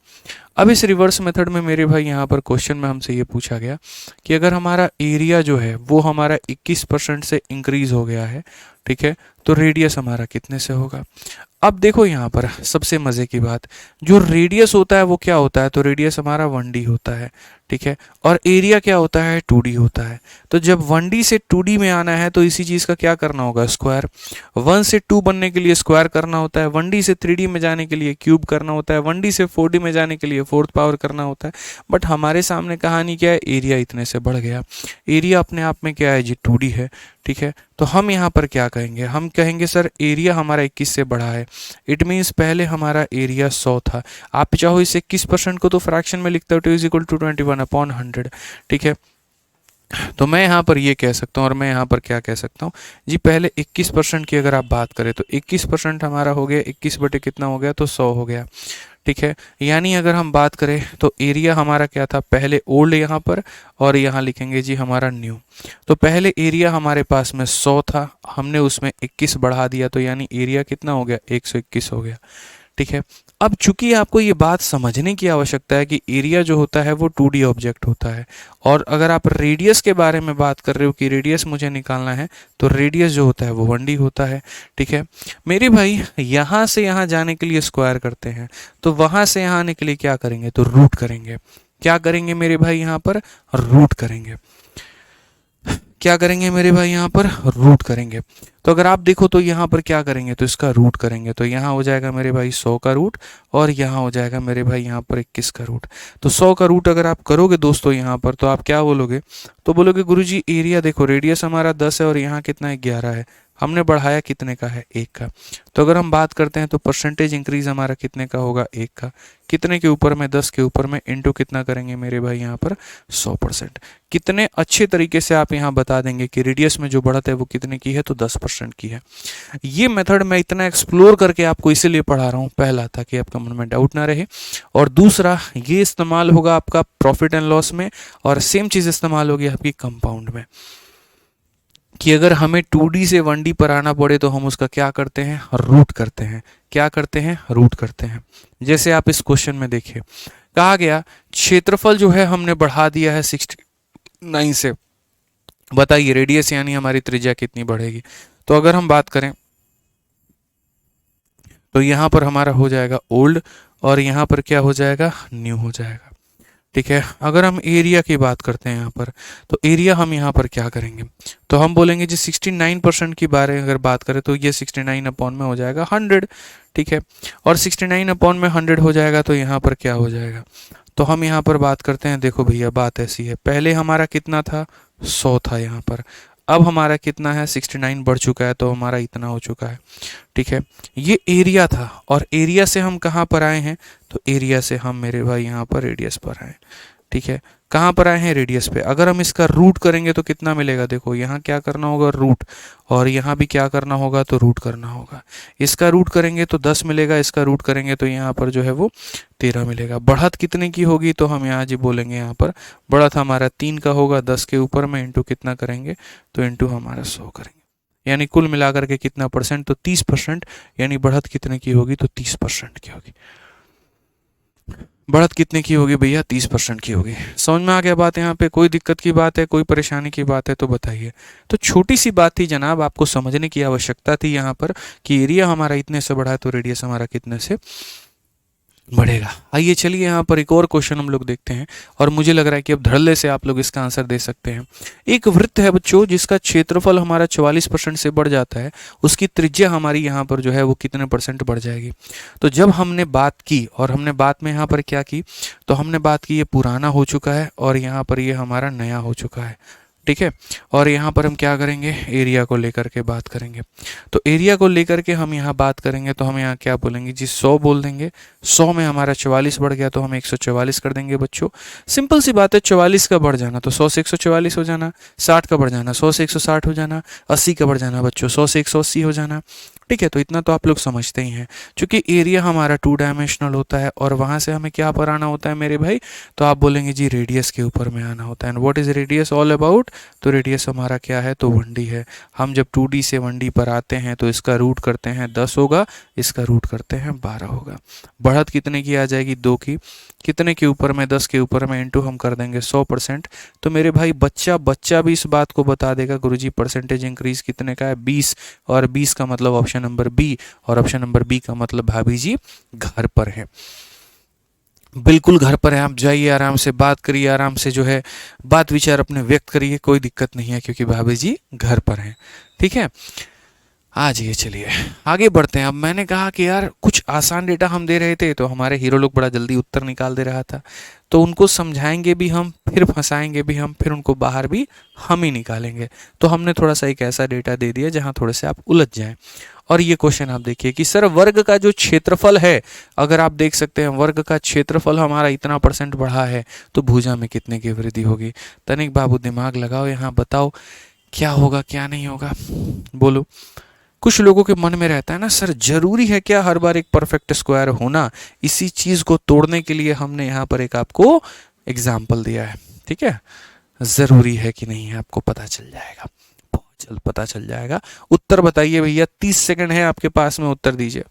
अब इस रिवर्स मेथड में मेरे भाई यहाँ पर क्वेश्चन में हमसे ये पूछा गया कि अगर हमारा एरिया जो है वो हमारा 21% से इंक्रीज हो गया है, ठीक है, तो रेडियस हमारा कितने से होगा। अब देखो यहाँ पर सबसे मज़े की बात, जो रेडियस होता है वो क्या होता है, तो रेडियस हमारा 1D होता है, ठीक है, और एरिया क्या होता है 2D होता है। तो जब 1D से 2D में आना है तो इसी चीज़ का क्या करना होगा, स्क्वायर। 1 से 2 बनने के लिए स्क्वायर करना होता है, 1D से 3D में जाने के लिए क्यूब करना होता है, 1D से 4D में जाने के लिए 4th पावर करना होता है। बट हमारे सामने कहानी क्या है, एरिया इतने से बढ़ गया। एरिया अपने आप में क्या है जी 2D है, ठीक है। तो हम यहाँ पर क्या कहेंगे, हम कहेंगे सर एरिया हमारा 21 से बढ़ा है, इट मीन्स पहले हमारा एरिया 100 था। आप चाहो इस 21% को तो फ्रैक्शन में लिखते हो, टू इज इक्वल टू 21/100, ठीक है। तो मैं यहाँ पर ये कह सकता हूँ, और मैं यहाँ पर क्या कह सकता हूँ जी, पहले 21% की अगर आप बात करें तो 21% हमारा हो गया, 21 बटे कितना हो गया, तो 100 हो गया, ठीक है। यानी अगर हम बात करें तो एरिया हमारा क्या था, पहले ओल्ड यहाँ पर, और यहाँ लिखेंगे जी हमारा न्यू। तो पहले एरिया हमारे पास में 100 था, हमने उसमें 21 बढ़ा दिया, तो यानी एरिया कितना हो गया 121 हो गया, ठीक है। अब चूंकि आपको ये बात समझने की आवश्यकता है कि एरिया जो होता है वो 2D ऑब्जेक्ट होता है, और अगर आप रेडियस के बारे में बात कर रहे हो कि रेडियस मुझे निकालना है, तो रेडियस जो होता है वो 1D होता है, ठीक है। मेरे भाई यहाँ से यहाँ जाने के लिए स्क्वायर करते हैं, तो वहाँ से यहाँ आने के लिए क्या करेंगे, तो रूट करेंगे। क्या करेंगे मेरे भाई, यहाँ पर रूट करेंगे। क्या करेंगे मेरे भाई, यहाँ पर रूट करेंगे। तो अगर आप देखो तो यहाँ पर क्या करेंगे, तो इसका रूट करेंगे, तो यहाँ हो जाएगा मेरे भाई 100 का रूट, और यहाँ हो जाएगा मेरे भाई यहाँ पर 21 का रूट। तो 100 का रूट अगर आप करोगे दोस्तों यहाँ पर, तो आप क्या बोलोगे, तो बोलोगे गुरुजी एरिया देखो, रेडियस हमारा 10 है और यहाँ कितना है, 11 है, हमने बढ़ाया कितने का है, 1 का। तो अगर हम बात करते हैं तो परसेंटेज इंक्रीज हमारा कितने का होगा, 1 का। कितने के ऊपर में, 10 के ऊपर में, इनटू कितना करेंगे मेरे भाई यहाँ पर, 100%। कितने अच्छे तरीके से आप यहाँ बता देंगे कि रेडियस में जो बढ़त है वो कितने की है, तो 10% की है। ये मेथड मैं इतना एक्सप्लोर करके आपको इसीलिए पढ़ा रहा हूँ, पहला ताकि आपका मन में डाउट ना रहे, और दूसरा ये इस्तेमाल होगा आपका प्रॉफिट एंड लॉस में, और सेम चीज़ इस्तेमाल होगी आपकी कंपाउंड में, कि अगर हमें 2D से 1D पर आना पड़े तो हम उसका क्या करते हैं, रूट करते हैं। क्या करते हैं, रूट करते हैं। जैसे आप इस क्वेश्चन में देखिए, कहा गया क्षेत्रफल जो है हमने बढ़ा दिया है 69 से, बताइए रेडियस यानी हमारी त्रिज्या कितनी बढ़ेगी। तो अगर हम बात करें तो यहाँ पर हमारा हो जाएगा ओल्ड, और यहाँ पर क्या हो जाएगा, न्यू हो जाएगा। ठीक है, अगर हम एरिया की बात करते हैं यहाँ पर, तो एरिया हम यहाँ पर क्या करेंगे, तो हम बोलेंगे जी 69% की बारे अगर बात करें तो ये 69 अपॉन में हो जाएगा 100। ठीक है, और 69 अपॉन में 100 हो जाएगा तो यहाँ पर क्या हो जाएगा, तो हम यहाँ पर बात करते हैं, देखो भैया बात ऐसी है, पहले हमारा कितना था, 100 था यहाँ पर, अब हमारा कितना है, 69 बढ़ चुका है, तो हमारा इतना हो चुका है। ठीक है, ये एरिया था, और एरिया से हम कहाँ पर आए हैं, तो एरिया से हम मेरे भाई यहाँ पर रेडियस पर आए। ठीक है, कहाँ पर आए हैं, रेडियस पे। अगर हम इसका रूट करेंगे तो कितना मिलेगा, देखो यहाँ क्या करना होगा, रूट, और यहाँ भी क्या करना होगा, तो रूट करना होगा। इसका रूट करेंगे तो 10 मिलेगा, इसका रूट करेंगे तो यहाँ पर जो है वो 13 मिलेगा। बढ़त कितने की होगी, तो हम यहाँ जी बोलेंगे, यहाँ पर बढ़त हमारा 3 का होगा, 10 के ऊपर में इंटू कितना करेंगे, तो इंटू हमारा 100 करेंगे, यानी कुल मिलाकर के कितना परसेंट, तो 30%। यानी बढ़त कितने की होगी, तो 30% की होगी। बढ़त कितने की होगी भैया, 30% की होगी। समझ में आ गया बात, यहाँ पे कोई दिक्कत की बात है, कोई परेशानी की बात है तो बताइए। तो छोटी सी बात थी जनाब, आपको समझने की आवश्यकता थी यहाँ पर, कि एरिया हमारा इतने से बढ़ा है तो रेडियस हमारा कितने से बढ़ेगा। आइए चलिए यहाँ पर एक और क्वेश्चन हम लोग देखते हैं, और मुझे लग रहा है कि अब धड़ल्ले से आप लोग इसका आंसर दे सकते हैं। एक वृत्त है बच्चों, जिसका क्षेत्रफल हमारा 44% से बढ़ जाता है, उसकी त्रिज्या हमारी यहाँ पर जो है वो कितने परसेंट बढ़ जाएगी। तो जब हमने बात की, और हमने बात में यहाँ पर क्या की, तो हमने बात की ये पुराना हो चुका है, और यहाँ पर ये हमारा नया हो चुका है। ठीक है, और यहाँ पर हम क्या करेंगे, एरिया को लेकर के बात करेंगे। तो एरिया को लेकर के हम यहाँ बात करेंगे, तो हम यहाँ क्या बोलेंगे जी, 100 बोल देंगे। 100 में हमारा 44 बढ़ गया तो हम 144 कर देंगे बच्चों। सिंपल सी बात है, 44 का बढ़ जाना तो 100 से 144 हो जाना, 60 का बढ़ जाना 100 से 160 हो जाना, 80 का बढ़ जाना बच्चों 100 से 180 हो जाना। ठीक है, तो इतना तो आप लोग समझते ही हैं। चूंकि एरिया हमारा 2 डायमेंशनल होता है, और वहाँ से हमें क्या पर आना होता है मेरे भाई, तो आप बोलेंगे जी रेडियस के ऊपर में आना होता है। And what is radius all about, तो रेडियस हमारा क्या है, तो 1D है। हम जब 2D से 1D पर आते हैं तो इसका रूट करते हैं 10 होगा, इसका रूट करते हैं 12 होगा। बढ़त कितने की आ जाएगी, 2 की। कितने के ऊपर में, 10 के ऊपर में, इंटू हम कर देंगे 100%। तो मेरे भाई बच्चा बच्चा भी इस बात को बता देगा, गुरुजी परसेंटेज इंक्रीज कितने का है, 20, और 20 का मतलब ऑप्शन नंबर बी, और ऑप्शन नंबर बी का मतलब भाभी जी घर पर है। बिल्कुल घर पर है, आप जाइए आराम से, बात करिए आराम से, जो है बात विचार अपने व्यक्त करिए, कोई दिक्कत नहीं है, क्योंकि भाभी जी घर पर हैं। ठीक है, आ जाइए, चलिए आगे बढ़ते हैं। अब मैंने कहा कि यार कुछ आसान डेटा हम दे रहे थे, तो हमारे हीरो लोग बड़ा जल्दी उत्तर निकाल दे रहा था, तो उनको समझाएंगे भी हम, फिर फंसाएंगे भी हम, फिर उनको बाहर भी हम ही निकालेंगे। तो हमने थोड़ा सा एक ऐसा डेटा दे दिया जहां थोड़े से आप उलझ जाएं। और ये क्वेश्चन आप देखिए कि सर वर्ग का जो क्षेत्रफल है, अगर आप देख सकते हैं वर्ग का क्षेत्रफल हमारा इतना परसेंट बढ़ा है, तो भुजा में कितने की वृद्धि होगी। तनिक बाबू दिमाग लगाओ, यहाँ बताओ क्या होगा क्या नहीं होगा, बोलो। कुछ लोगों के मन में रहता है ना, सर जरूरी है क्या हर बार एक परफेक्ट स्क्वायर होना, इसी चीज को तोड़ने के लिए हमने यहाँ पर एक आपको एग्जाम्पल दिया है। ठीक है, जरूरी है कि नहीं है, आपको पता चल जाएगा, बहुत जल्द पता चल जाएगा। उत्तर बताइए भैया, 30 सेकंड है आपके पास में, उत्तर दीजिए।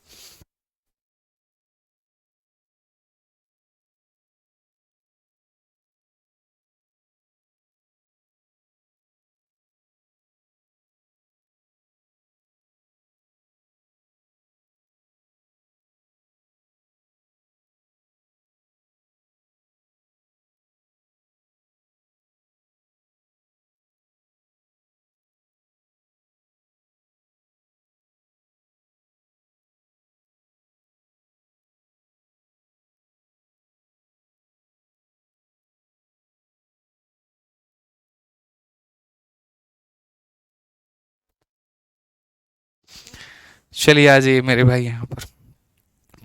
चलिए आ जाइए मेरे भाई यहाँ पर।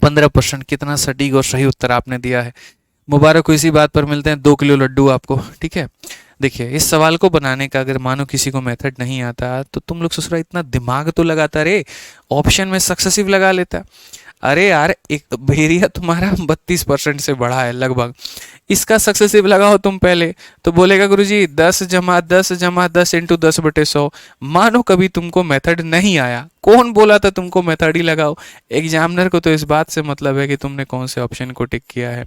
15%, कितना सटीक और सही उत्तर आपने दिया है। मुबारक हो, इसी बात पर मिलते हैं 2 किलो लड्डू आपको, ठीक है। देखिए, इस सवाल को बनाने का अगर मानो किसी को मेथड नहीं आता तो तुम लोग ससुरा इतना दिमाग तो लगाता रे, ऑप्शन में सक्सेसिव लगा लेता। अरे यार, एक भेरिया तुम्हारा 32% से बढ़ा है लगभग, इसका सक्सेसिव लगाओ तुम पहले। तो बोलेगा गुरुजी 10 + 10 + 10 इंटू 10/100। मानो कभी तुमको मेथड नहीं आया, कौन बोला था तुमको मेथड ही लगाओ? एग्जामिनर को तो इस बात से मतलब है कि तुमने कौन से ऑप्शन को टिक किया है।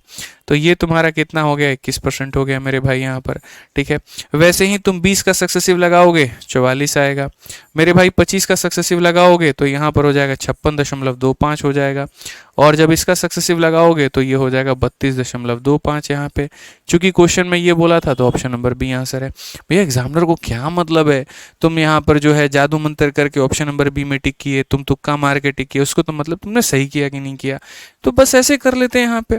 तो ये तुम्हारा कितना हो गया, 21% हो गया मेरे भाई यहाँ पर, ठीक है। वैसे ही तुम 20 का सक्सेसिव लगाओगे 44 आएगा मेरे भाई, 25 का सक्सेसिव लगाओगे तो यहाँ पर हो जाएगा 56.25 हो जाएगा, और जब इसका सक्सेसिव लगाओगे तो ये हो जाएगा 32.25 यहाँ पे। चूंकि क्वेश्चन में ये बोला था तो ऑप्शन नंबर बी आंसर है। भैया एग्जामिनर को क्या मतलब है, तुम यहाँ पर जो है जादू मंत्र करके ऑप्शन नंबर बी में टिक किए, तुम तुक्का मार के टिक किए, उसको तो मतलब तुमने सही किया कि नहीं किया। तो बस ऐसे कर लेते हैं यहाँ पे।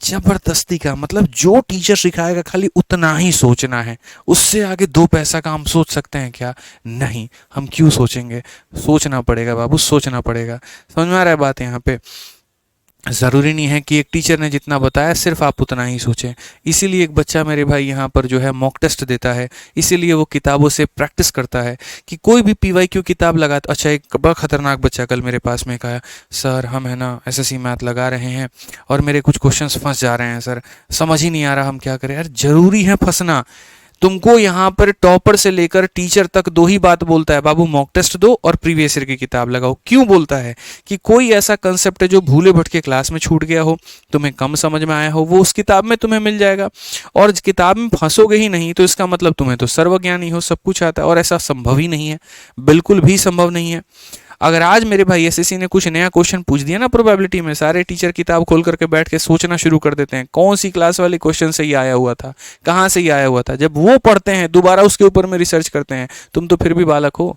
जबरदस्ती का मतलब जो टीचर सिखाएगा खाली उतना ही सोचना है, उससे आगे 2 पैसा का हम सोच सकते हैं क्या? नहीं, हम क्यों सोचेंगे? सोचना पड़ेगा बाबू, सोचना पड़ेगा। समझ में आ रहा है बात यहाँ पे? ज़रूरी नहीं है कि एक टीचर ने जितना बताया सिर्फ आप उतना ही सोचें। इसीलिए एक बच्चा मेरे भाई यहाँ पर जो है मॉक टेस्ट देता है, इसीलिए वो किताबों से प्रैक्टिस करता है कि कोई भी PYQ किताब लगा। अच्छा, एक बड़ा खतरनाक बच्चा कल मेरे पास में कहा, सर हम है ना SSC मैथ लगा रहे हैं और मेरे कुछ क्वेश्चंस फंस जा रहे हैं सर, समझ ही नहीं आ रहा हम क्या करें। यार ज़रूरी है फंसना? तुमको यहाँ पर टॉपर से लेकर टीचर तक 2 ही बात बोलता है, बाबू मॉक टेस्ट दो और प्रीवियस ईयर की किताब लगाओ। क्यों बोलता है? कि कोई ऐसा कंसेप्ट है जो भूले भटके क्लास में छूट गया हो, तुम्हें कम समझ में आया हो, वो उस किताब में तुम्हें मिल जाएगा। और किताब में फंसोगे ही नहीं तो इसका मतलब तुम्हें तो सर्वज्ञानी हो, सब कुछ आता है, और ऐसा संभव ही नहीं है, बिल्कुल भी संभव नहीं है। अगर आज मेरे भाई SSC ने कुछ नया क्वेश्चन पूछ दिया ना प्रोबेबिलिटी में, सारे टीचर किताब खोल करके बैठ के सोचना शुरू कर देते हैं कौन सी क्लास वाले क्वेश्चन से ये आया हुआ था, कहाँ से ये आया हुआ था। जब वो पढ़ते हैं दोबारा उसके ऊपर में रिसर्च करते हैं। तुम तो फिर भी बालक हो,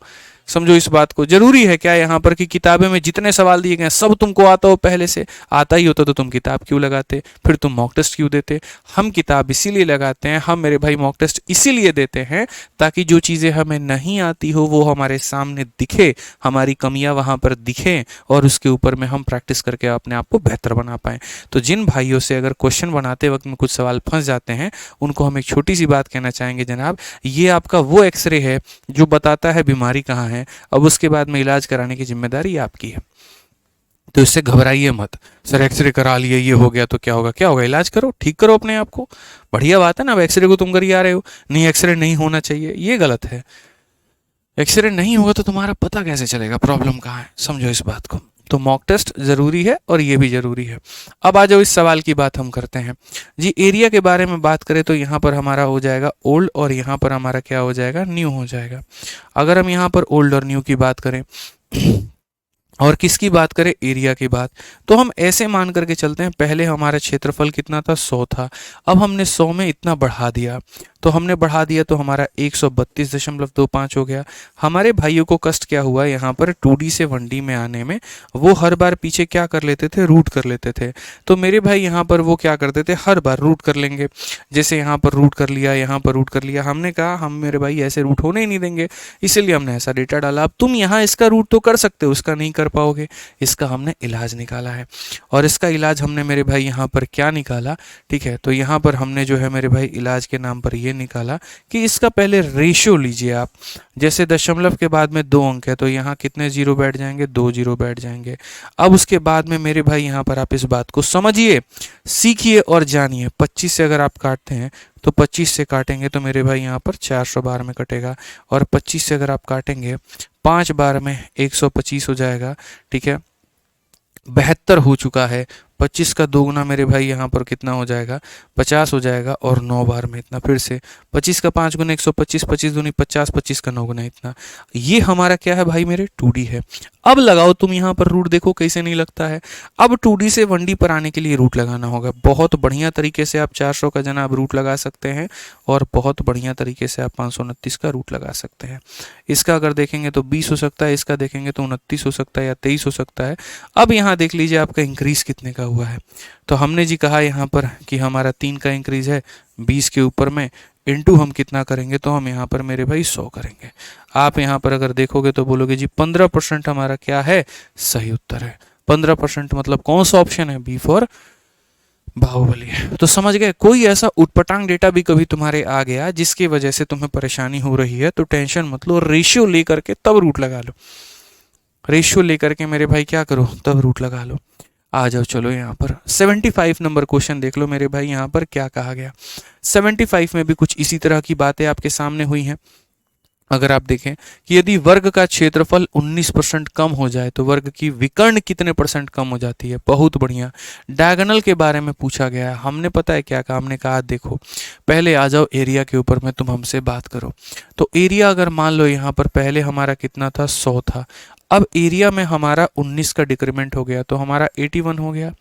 समझो इस बात को। जरूरी है क्या यहाँ पर कि किताबें में जितने सवाल दिए गए सब तुमको आता हो पहले से? आता ही होता तो तुम किताब क्यों लगाते, फिर तुम मॉक टेस्ट क्यों देते? हम किताब इसीलिए लगाते हैं, हम मेरे भाई मॉक टेस्ट इसीलिए देते हैं ताकि जो चीज़ें हमें नहीं आती हो वो हमारे सामने दिखे, हमारी कमियां वहाँ पर दिखें, और उसके ऊपर में हम प्रैक्टिस करके अपने आप को बेहतर बना पाएँ। तो जिन भाइयों से अगर क्वेश्चन बनाते वक्त में कुछ सवाल फंस जाते हैं, उनको हम एक छोटी सी बात कहना चाहेंगे, जनाब ये आपका वो एक्सरे है जो बताता है बीमारी कहाँ है, अब उसके बाद में इलाज कराने की जिम्मेदारी आपकी है। तो इससे घबराइए मत, सर एक्सरे करा लिए ये हो गया तो क्या होगा? क्या होगा? इलाज करो, ठीक करो अपने आप को, बढ़िया बात है ना। अब एक्सरे को तुम करिए आ रहे हो, नहीं एक्सरे नहीं होना चाहिए, ये गलत है। एक्सरे नहीं होगा तो तुम्हारा पता कैसे चलेगा प्रॉब्लम कहाँ है? समझो इस बात को। तो मॉक टेस्ट ज़रूरी है और ये भी ज़रूरी है। अब आ जाओ इस सवाल की बात हम करते हैं जी। एरिया के बारे में बात करें तो यहाँ पर हमारा हो जाएगा ओल्ड और यहाँ पर हमारा क्या हो जाएगा? न्यू हो जाएगा। अगर हम यहाँ पर ओल्ड और न्यू की बात करें और किसकी बात करें? एरिया की बात, तो हम ऐसे मान करके चलते हैं, पहले हमारा क्षेत्रफल कितना था? 100 था। अब हमने 100 में इतना बढ़ा दिया, तो हमने बढ़ा दिया तो हमारा 132.25 हो गया। हमारे भाइयों को कष्ट क्या हुआ यहाँ पर 2D से 1D में आने में? वो हर बार पीछे क्या कर लेते थे? रूट कर लेते थे। तो मेरे भाई यहाँ पर वो क्या करते थे? हर बार रूट कर लेंगे। जैसे यहाँ पर रूट कर लिया, यहाँ पर रूट कर लिया। हमने कहा हम मेरे भाई ऐसे रूट होने ही नहीं देंगे, इसीलिए हमने ऐसा डेटा डाला। अब तुम यहाँ इसका रूट तो कर सकते हो, उसका नहीं कर पाओगे। इसका हमने इलाज निकाला है, और इसका इलाज हमने मेरे भाई यहाँ पर क्या निकाला? ठीक है, तो यहाँ पर हमने जो है मेरे भाई इलाज के नाम पर ये निकाला कि इसका पहले रेशियो लीजिए आप। जैसे दशमलव के बाद में 2 अंक है तो यहाँ कितने जीरो बैठ जाएंगे? 2 जीरो बैठ जाएंगे। अब उसके बाद में मेरे भाई यहाँ पर आप इस बात को समझिए, सीखिए और जानिए। 25 से अगर आप काटते हैं तो 25 से काटेंगे तो मेरे भाई यहाँ पर 400 बार में कटेगा, और 25 से अगर आप काटेंगे 5 बार में 125 हो जाएगा। ठीक है, 72 हो चुका है। 25 का 2 गुना मेरे भाई यहाँ पर कितना हो जाएगा? 50 हो जाएगा, और 9 बार में इतना। फिर से 25 का 5 गुना 125, 25 दूनी 50, 25 का 9 गुना इतना। ये हमारा क्या है भाई? मेरे 2D है। अब लगाओ तुम यहाँ पर रूट, देखो कैसे नहीं लगता है। अब 2D से 1D पर आने के लिए रूट लगाना होगा। बहुत बढ़िया तरीके से आप 400 का जनाब रूट लगा सकते हैं, और बहुत बढ़िया तरीके से आप 529 का रूट लगा सकते हैं। इसका अगर देखेंगे तो 20 हो सकता है, इसका देखेंगे तो 29 हो सकता है, या 23 हो सकता है। अब यहाँ देख लीजिए आपका इंक्रीज कितने का हुआ है। तो हमने जी कहा यहाँ पर कि हमारा 3 का इंक्रीज है 20 के ऊपर में, इनटू हम कितना करेंगे, तो हम यहाँ पर मेरे भाई 100 करेंगे। आप यहाँ पर अगर देखोगे तो बोलोगे जी 15% हमारा क्या है, सही उत्तर है। 15% मतलब कौन सा ऑप्शन है, बी फॉर बाहुबली है। तो समझ गए, कोई ऐसा उटपटांग डेटा भी कभी तुम्हारे आ गया जिसकी वजह से तुम्हें परेशानी हो रही है तो टेंशन मत लो, रेशियो लेकर के तब रूट लगा लो। रेशियो लेकर के मेरे भाई क्या करो, तब रूट लगा लो। आ जाओ, चलो यहाँ पर 75 नंबर क्वेश्चन देख लो मेरे भाई, यहाँ पर क्या कहा गया। 75 में भी कुछ इसी तरह की बातें आपके सामने हुई हैं। अगर आप देखें कि यदि वर्ग का क्षेत्रफल 19% कम हो जाए तो वर्ग की विकर्ण कितने परसेंट कम हो जाती है। बहुत बढ़िया। डायगोनल के बारे में पूछा गया है। हमने पता है क्या कहा, हमने कहा देखो पहले आ जाओ एरिया के ऊपर में, तुम हमसे बात करो। तो एरिया अगर मान लो यहाँ पर पहले हमारा कितना था, 100 था। अब एरिया में हमारा 19 का डिक्रीमेंट हो गया तो हमारा 81 हो गया।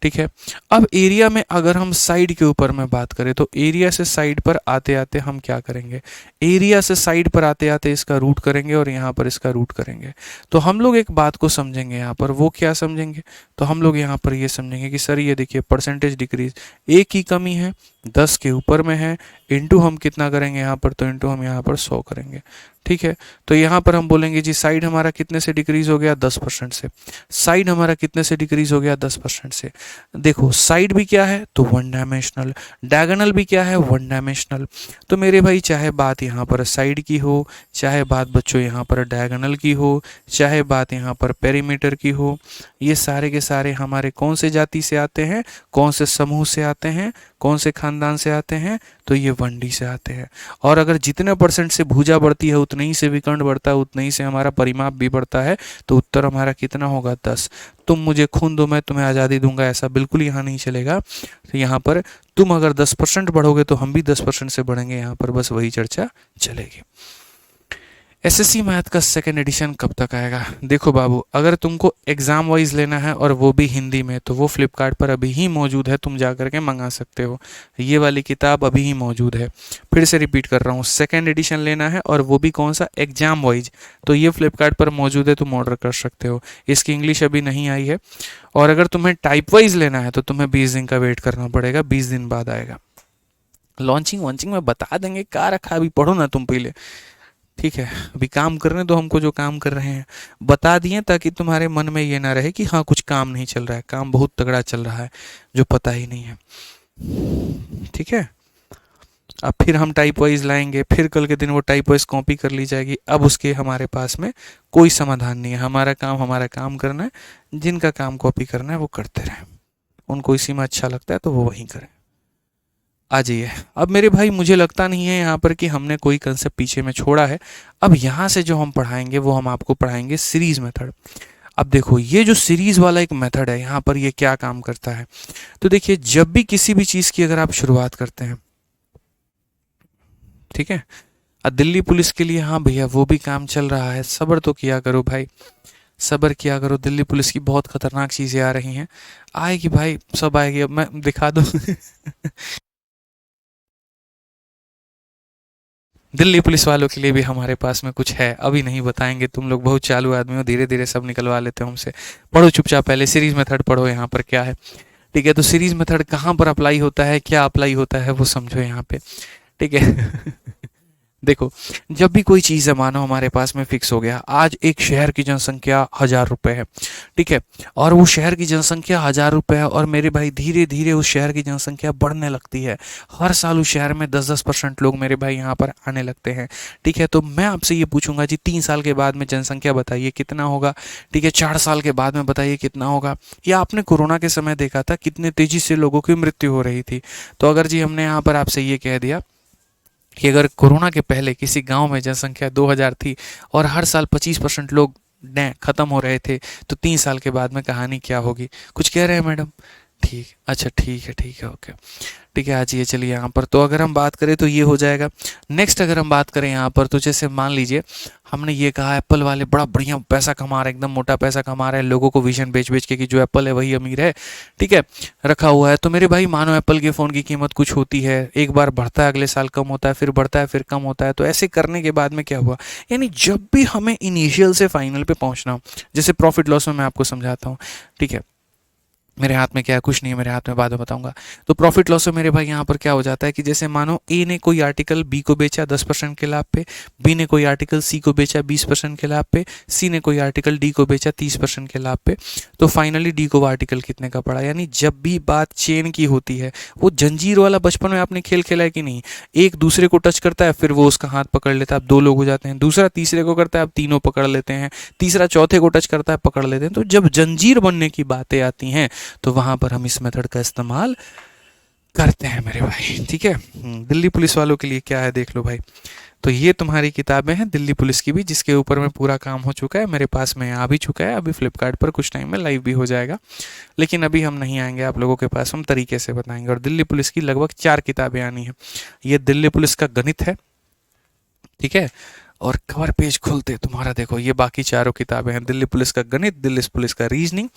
ठीक है, अब एरिया में अगर हम साइड के ऊपर में बात करें तो एरिया से साइड पर आते आते हम क्या करेंगे, एरिया से साइड पर आते आते इसका रूट करेंगे और यहाँ पर इसका रूट करेंगे। तो हम लोग एक बात को समझेंगे यहाँ पर, वो क्या समझेंगे, तो हम लोग यहाँ पर ये समझेंगे कि सर ये देखिए परसेंटेज डिक्रीज, एक ही कमी है 10 के ऊपर में है, इनटू हम कितना करेंगे यहाँ पर, तो इनटू हम यहाँ पर 100 करेंगे। ठीक है, तो यहाँ पर हम बोलेंगे जी साइड हमारा कितने से डिक्रीज हो गया, 10% से। साइड हमारा कितने से डिक्रीज हो गया, 10% से। देखो साइड भी क्या है, तो वन डायमेंशनल, डायगोनल भी क्या है, वन डायमेंशनल। तो मेरे भाई चाहे बात यहाँ पर साइड की हो, चाहे बात बच्चों यहाँ पर डायगोनल की हो, चाहे बात यहाँ पर पेरीमीटर की हो, ये सारे के सारे हमारे कौन से जाति से आते हैं, कौन से समूह से आते हैं, कौन से खानदान से आते हैं, तो ये 1D से आते हैं। और अगर जितने परसेंट से भुजा बढ़ती है उतने ही से विकर्ण बढ़ता है, उतने ही से हमारा परिमाप भी बढ़ता है। तो उत्तर हमारा कितना होगा, 10। तुम मुझे खून दो मैं तुम्हें आज़ादी दूंगा, ऐसा बिल्कुल यहाँ नहीं चलेगा। तो यहाँ पर तुम अगर 10% बढ़ोगे तो हम भी 10% से बढ़ेंगे, यहाँ पर बस वही चर्चा चलेगी। एसएससी मैथ का सेकेंड एडिशन कब तक आएगा। देखो बाबू, अगर तुमको एग्जाम वाइज लेना है और वो भी हिंदी में, तो वो फ्लिपकार्ट पर अभी ही मौजूद है, तुम जा करके मंगा सकते हो। ये वाली किताब अभी ही मौजूद है। फिर से रिपीट कर रहा हूँ, सेकेंड एडिशन लेना है और वो भी कौन सा, एग्जाम वाइज, तो ये फ्लिपकार्ट पर मौजूद है, तुम ऑर्डर कर सकते हो। इसकी इंग्लिश अभी नहीं आई है। और अगर तुम्हें टाइप वाइज लेना है तो तुम्हें 20 दिन का वेट करना पड़ेगा, 20 दिन बाद आएगा। लॉन्चिंग वॉन्चिंग में बता देंगे, क्या रखा अभी पढ़ो ना तुम पहले। ठीक है, अभी काम करने दो हमको, जो काम कर रहे हैं बता दिए, ताकि तुम्हारे मन में ये ना रहे कि हाँ कुछ काम नहीं चल रहा है। काम बहुत तगड़ा चल रहा है जो पता ही नहीं है। ठीक है, अब फिर हम टाइप वाइज लाएंगे, फिर कल के दिन वो टाइप वाइज कॉपी कर ली जाएगी। अब उसके हमारे पास में कोई समाधान नहीं है। हमारा काम करना है, जिनका काम कॉपी करना है वो करते रहें, उनको इसी में अच्छा लगता है तो वो वहीं करें। आ जाइए। अब मेरे भाई मुझे लगता नहीं है यहाँ पर कि हमने कोई कंसेप्ट पीछे में छोड़ा है। अब यहाँ से जो हम पढ़ाएंगे वो हम आपको पढ़ाएंगे सीरीज मेथड। अब देखो ये जो सीरीज वाला एक मेथड है, यहाँ पर ये क्या काम करता है, तो देखिए जब भी किसी भी चीज़ की अगर आप शुरुआत करते हैं, ठीक है, दिल्ली पुलिस के लिए, हाँ भैया वो भी काम चल रहा है, सब्र तो किया करो भाई, सब्र किया करो। दिल्ली पुलिस की बहुत खतरनाक चीज़ें आ रही हैं, आएगी भाई, सब आएगी। अब मैं दिखा दूँ दिल्ली पुलिस वालों के लिए भी हमारे पास में कुछ है, अभी नहीं बताएंगे, तुम लोग बहुत चालू आदमी हो, धीरे धीरे सब निकलवा लेते हो हमसे। पढ़ो चुपचाप, पहले सीरीज मेथड पढ़ो यहाँ पर क्या है। ठीक है, तो सीरीज मेथड कहाँ पर अप्लाई होता है, क्या अप्लाई होता है वो समझो यहाँ पे। ठीक है देखो जब भी कोई चीज़ है, मानो हमारे पास में फिक्स हो गया, आज एक शहर की जनसंख्या 1000 रुपये है, ठीक है, और वो शहर की जनसंख्या 1000 रुपये है, और मेरे भाई धीरे धीरे उस शहर की जनसंख्या बढ़ने लगती है। हर साल उस शहर में 10-10% लोग मेरे भाई यहाँ पर आने लगते हैं। ठीक है, तो मैं आपसे ये पूछूंगा जी 3 साल के बाद में जनसंख्या बताइए कितना होगा। ठीक है, 4 साल के बाद में बताइए कितना होगा। या आपने कोरोना के समय देखा था कितने तेजी से लोगों की मृत्यु हो रही थी। तो अगर जी हमने यहाँ पर आपसे ये कह दिया कि अगर कोरोना के पहले किसी गांव में जनसंख्या 2000 थी और हर साल 25% लोग खत्म हो रहे थे, तो 3 साल के बाद में कहानी क्या होगी। कुछ कह रहे हैं मैडम? ठीक, अच्छा ठीक है, ओके। ठीक है, आ जाइए, चलिए यहाँ पर तो अगर हम बात करें तो ये हो जाएगा। नेक्स्ट अगर हम बात करें यहाँ पर, तो जैसे मान लीजिए हमने ये कहा एप्पल वाले बड़ा बढ़िया पैसा कमा रहे हैं, एकदम मोटा पैसा कमा रहे हैं, लोगों को विजन बेच बेच के कि जो एप्पल है वही अमीर है। ठीक है, रखा हुआ है। तो मेरे भाई मानो एप्पल के फ़ोन की कीमत कुछ होती है, एक बार बढ़ता है, अगले साल कम होता है, फिर बढ़ता है, फिर कम होता है। तो ऐसे करने के बाद में क्या हुआ, यानी जब भी हमें इनिशियल से फाइनल पे पहुंचना हो, जैसे प्रॉफिट लॉस में मैं आपको समझाता हूँ। ठीक है, मेरे हाथ में क्या है, कुछ नहीं है मेरे हाथ में, बाद में बताऊंगा। तो प्रॉफिट लॉस में मेरे भाई यहाँ पर क्या हो जाता है कि जैसे मानो ए ने कोई आर्टिकल बी को बेचा 10% के लाभ पे, बी ने कोई आर्टिकल सी को बेचा 20% के लाभ पे, सी ने कोई आर्टिकल डी को बेचा 30% के लाभ पे, तो फाइनली डी को वो आर्टिकल कितने का पड़ा। यानी जब भी बात चेन की होती है, वो जंजीर वाला बचपन में आपने खेल खेला है कि नहीं, एक दूसरे को टच करता है फिर वो उसका हाथ पकड़ लेता है, अब दो लोग हो जाते हैं, दूसरा तीसरे को करता है अब तीनों पकड़ लेते हैं, तीसरा चौथे को टच करता है पकड़ लेते हैं। तो जब जंजीर बनने की बातें आती हैं तो वहां पर हम इस मेथड का इस्तेमाल करते हैं मेरे भाई, ठीक है। दिल्ली पुलिस वालों के लिए क्या है देख लो भाई। तो ये तुम्हारी किताबें हैं दिल्ली पुलिस की भी, जिसके ऊपर में पूरा काम हो चुका है, मेरे पास में आ भी चुका है, अभी फ्लिपकार्ट पर कुछ टाइम में लाइव भी हो जाएगा। लेकिन अभी हम नहीं आएंगे आप लोगों के पास, हम तरीके से बताएंगे। और दिल्ली पुलिस की लगभग 4 किताबें आनी है। ये दिल्ली पुलिस का गणित है, ठीक है। और कवर पेज खोलते तुम्हारा देखो, ये बाकी चारों किताबें हैं, दिल्ली पुलिस का गणित, दिल्ली पुलिस का रीजनिंग,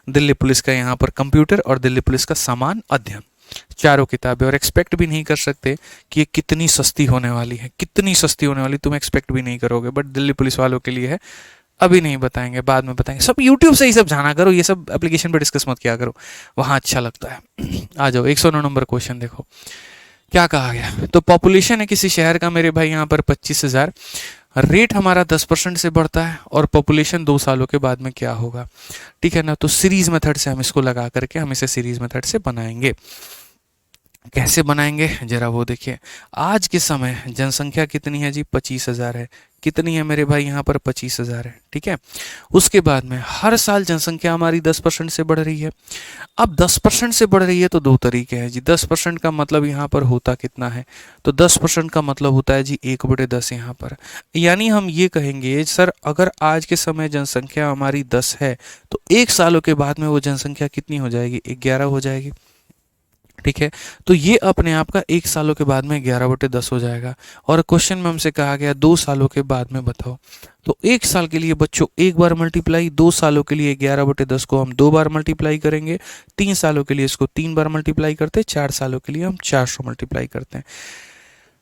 दिल्ली पुलिस का यहाँ पर कंप्यूटर और दिल्ली पुलिस का सामान अध्ययन, चारों किताबें। और एक्सपेक्ट भी नहीं कर सकते कि ये कितनी सस्ती होने वाली है, कितनी सस्ती होने वाली, तुम एक्सपेक्ट भी नहीं करोगे, बट दिल्ली पुलिस वालों के लिए है। अभी नहीं बताएंगे, बाद में बताएंगे। सब यूट्यूब से ही सब जाना करो, ये सब एप्लीकेशन पर डिस्कस मत किया करो, वहां अच्छा लगता है। आ जाओ 109 नंबर क्वेश्चन देखो क्या कहा गया। तो पॉपुलेशन है किसी शहर का मेरे भाई यहाँ पर 25,000, रेट हमारा 10% से बढ़ता है, और पॉपुलेशन 2 सालों के बाद में क्या होगा, ठीक है ना। तो सीरीज मेथड से हम इसको लगा करके हम इसे सीरीज मेथड से बनाएंगे। कैसे बनाएंगे जरा वो देखिए। आज के समय जनसंख्या कितनी है जी, 25,000 है। कितनी है मेरे भाई यहाँ पर, 25,000 है, ठीक है। उसके बाद में हर साल जनसंख्या हमारी 10% से बढ़ रही है। अब 10% से बढ़ रही है तो दो तरीके हैं जी। 10% का मतलब यहाँ पर होता कितना है, तो 10% का मतलब होता है जी 1/10 यहाँ पर। यानी हम ये कहेंगे सर, अगर आज के समय जनसंख्या हमारी 10 है तो 1 सालों के बाद में वो जनसंख्या कितनी हो जाएगी, 11 हो जाएगी, ठीक है। तो ये अपने आप का 1 सालों के बाद में 11/10 हो जाएगा। और क्वेश्चन में हमसे कहा गया 2 सालों के बाद में बताओ। तो 1 साल के लिए बच्चों एक बार मल्टीप्लाई, 2 सालों के लिए 11/10 को हम 2 बार मल्टीप्लाई करेंगे, 3 सालों के लिए इसको 3 बार मल्टीप्लाई करते हैं, 4 सालों के लिए हम 400 मल्टीप्लाई करते हैं,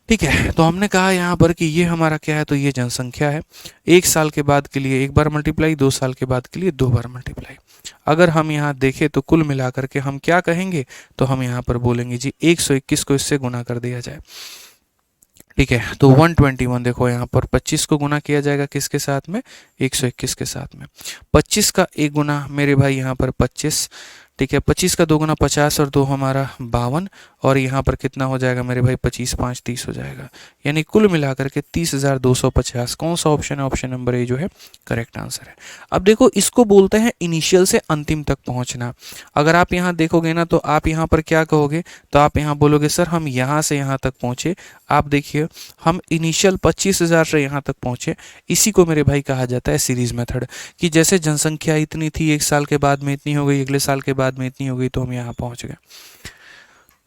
ठीक है। तो हमने कहा यहाँ पर कि ये हमारा क्या है, तो ये जनसंख्या है। 1 साल के बाद के लिए 1 बार मल्टीप्लाई, 2 साल के बाद के लिए 2 बार मल्टीप्लाई। अगर हम यहाँ देखें तो कुल मिलाकर के हम क्या कहेंगे, तो हम यहाँ पर बोलेंगे जी 121 को इससे गुना कर दिया जाए, ठीक है। तो 121 देखो यहाँ पर 25 को गुना किया जाएगा किसके साथ में, 121 के साथ में। 25 का एक गुना मेरे भाई यहाँ पर 25, ठीक है। 25 का 2 गुना 50 और 2 हमारा 52, और यहाँ पर कितना हो जाएगा मेरे भाई, 25 5 30 हो जाएगा। यानी कुल मिलाकर के 30,250। कौन सा ऑप्शन है, ऑप्शन नंबर ए जो है करेक्ट आंसर है। अब देखो इसको बोलते हैं इनिशियल से अंतिम तक पहुंचना। अगर आप यहाँ देखोगे ना तो आप यहाँ पर क्या कहोगे, तो आप यहाँ बोलोगे सर हम यहाँ से यहाँ तक पहुंचे। आप देखिए हम इनिशियल 25,000 से यहाँ तक पहुंचे, इसी को मेरे भाई कहा जाता है सीरीज मेथड। कि जैसे जनसंख्या इतनी थी, 1 साल के बाद में इतनी हो गई, अगले साल के बाद में इतनी हो गई, तो हम यहाँ पहुंच गए,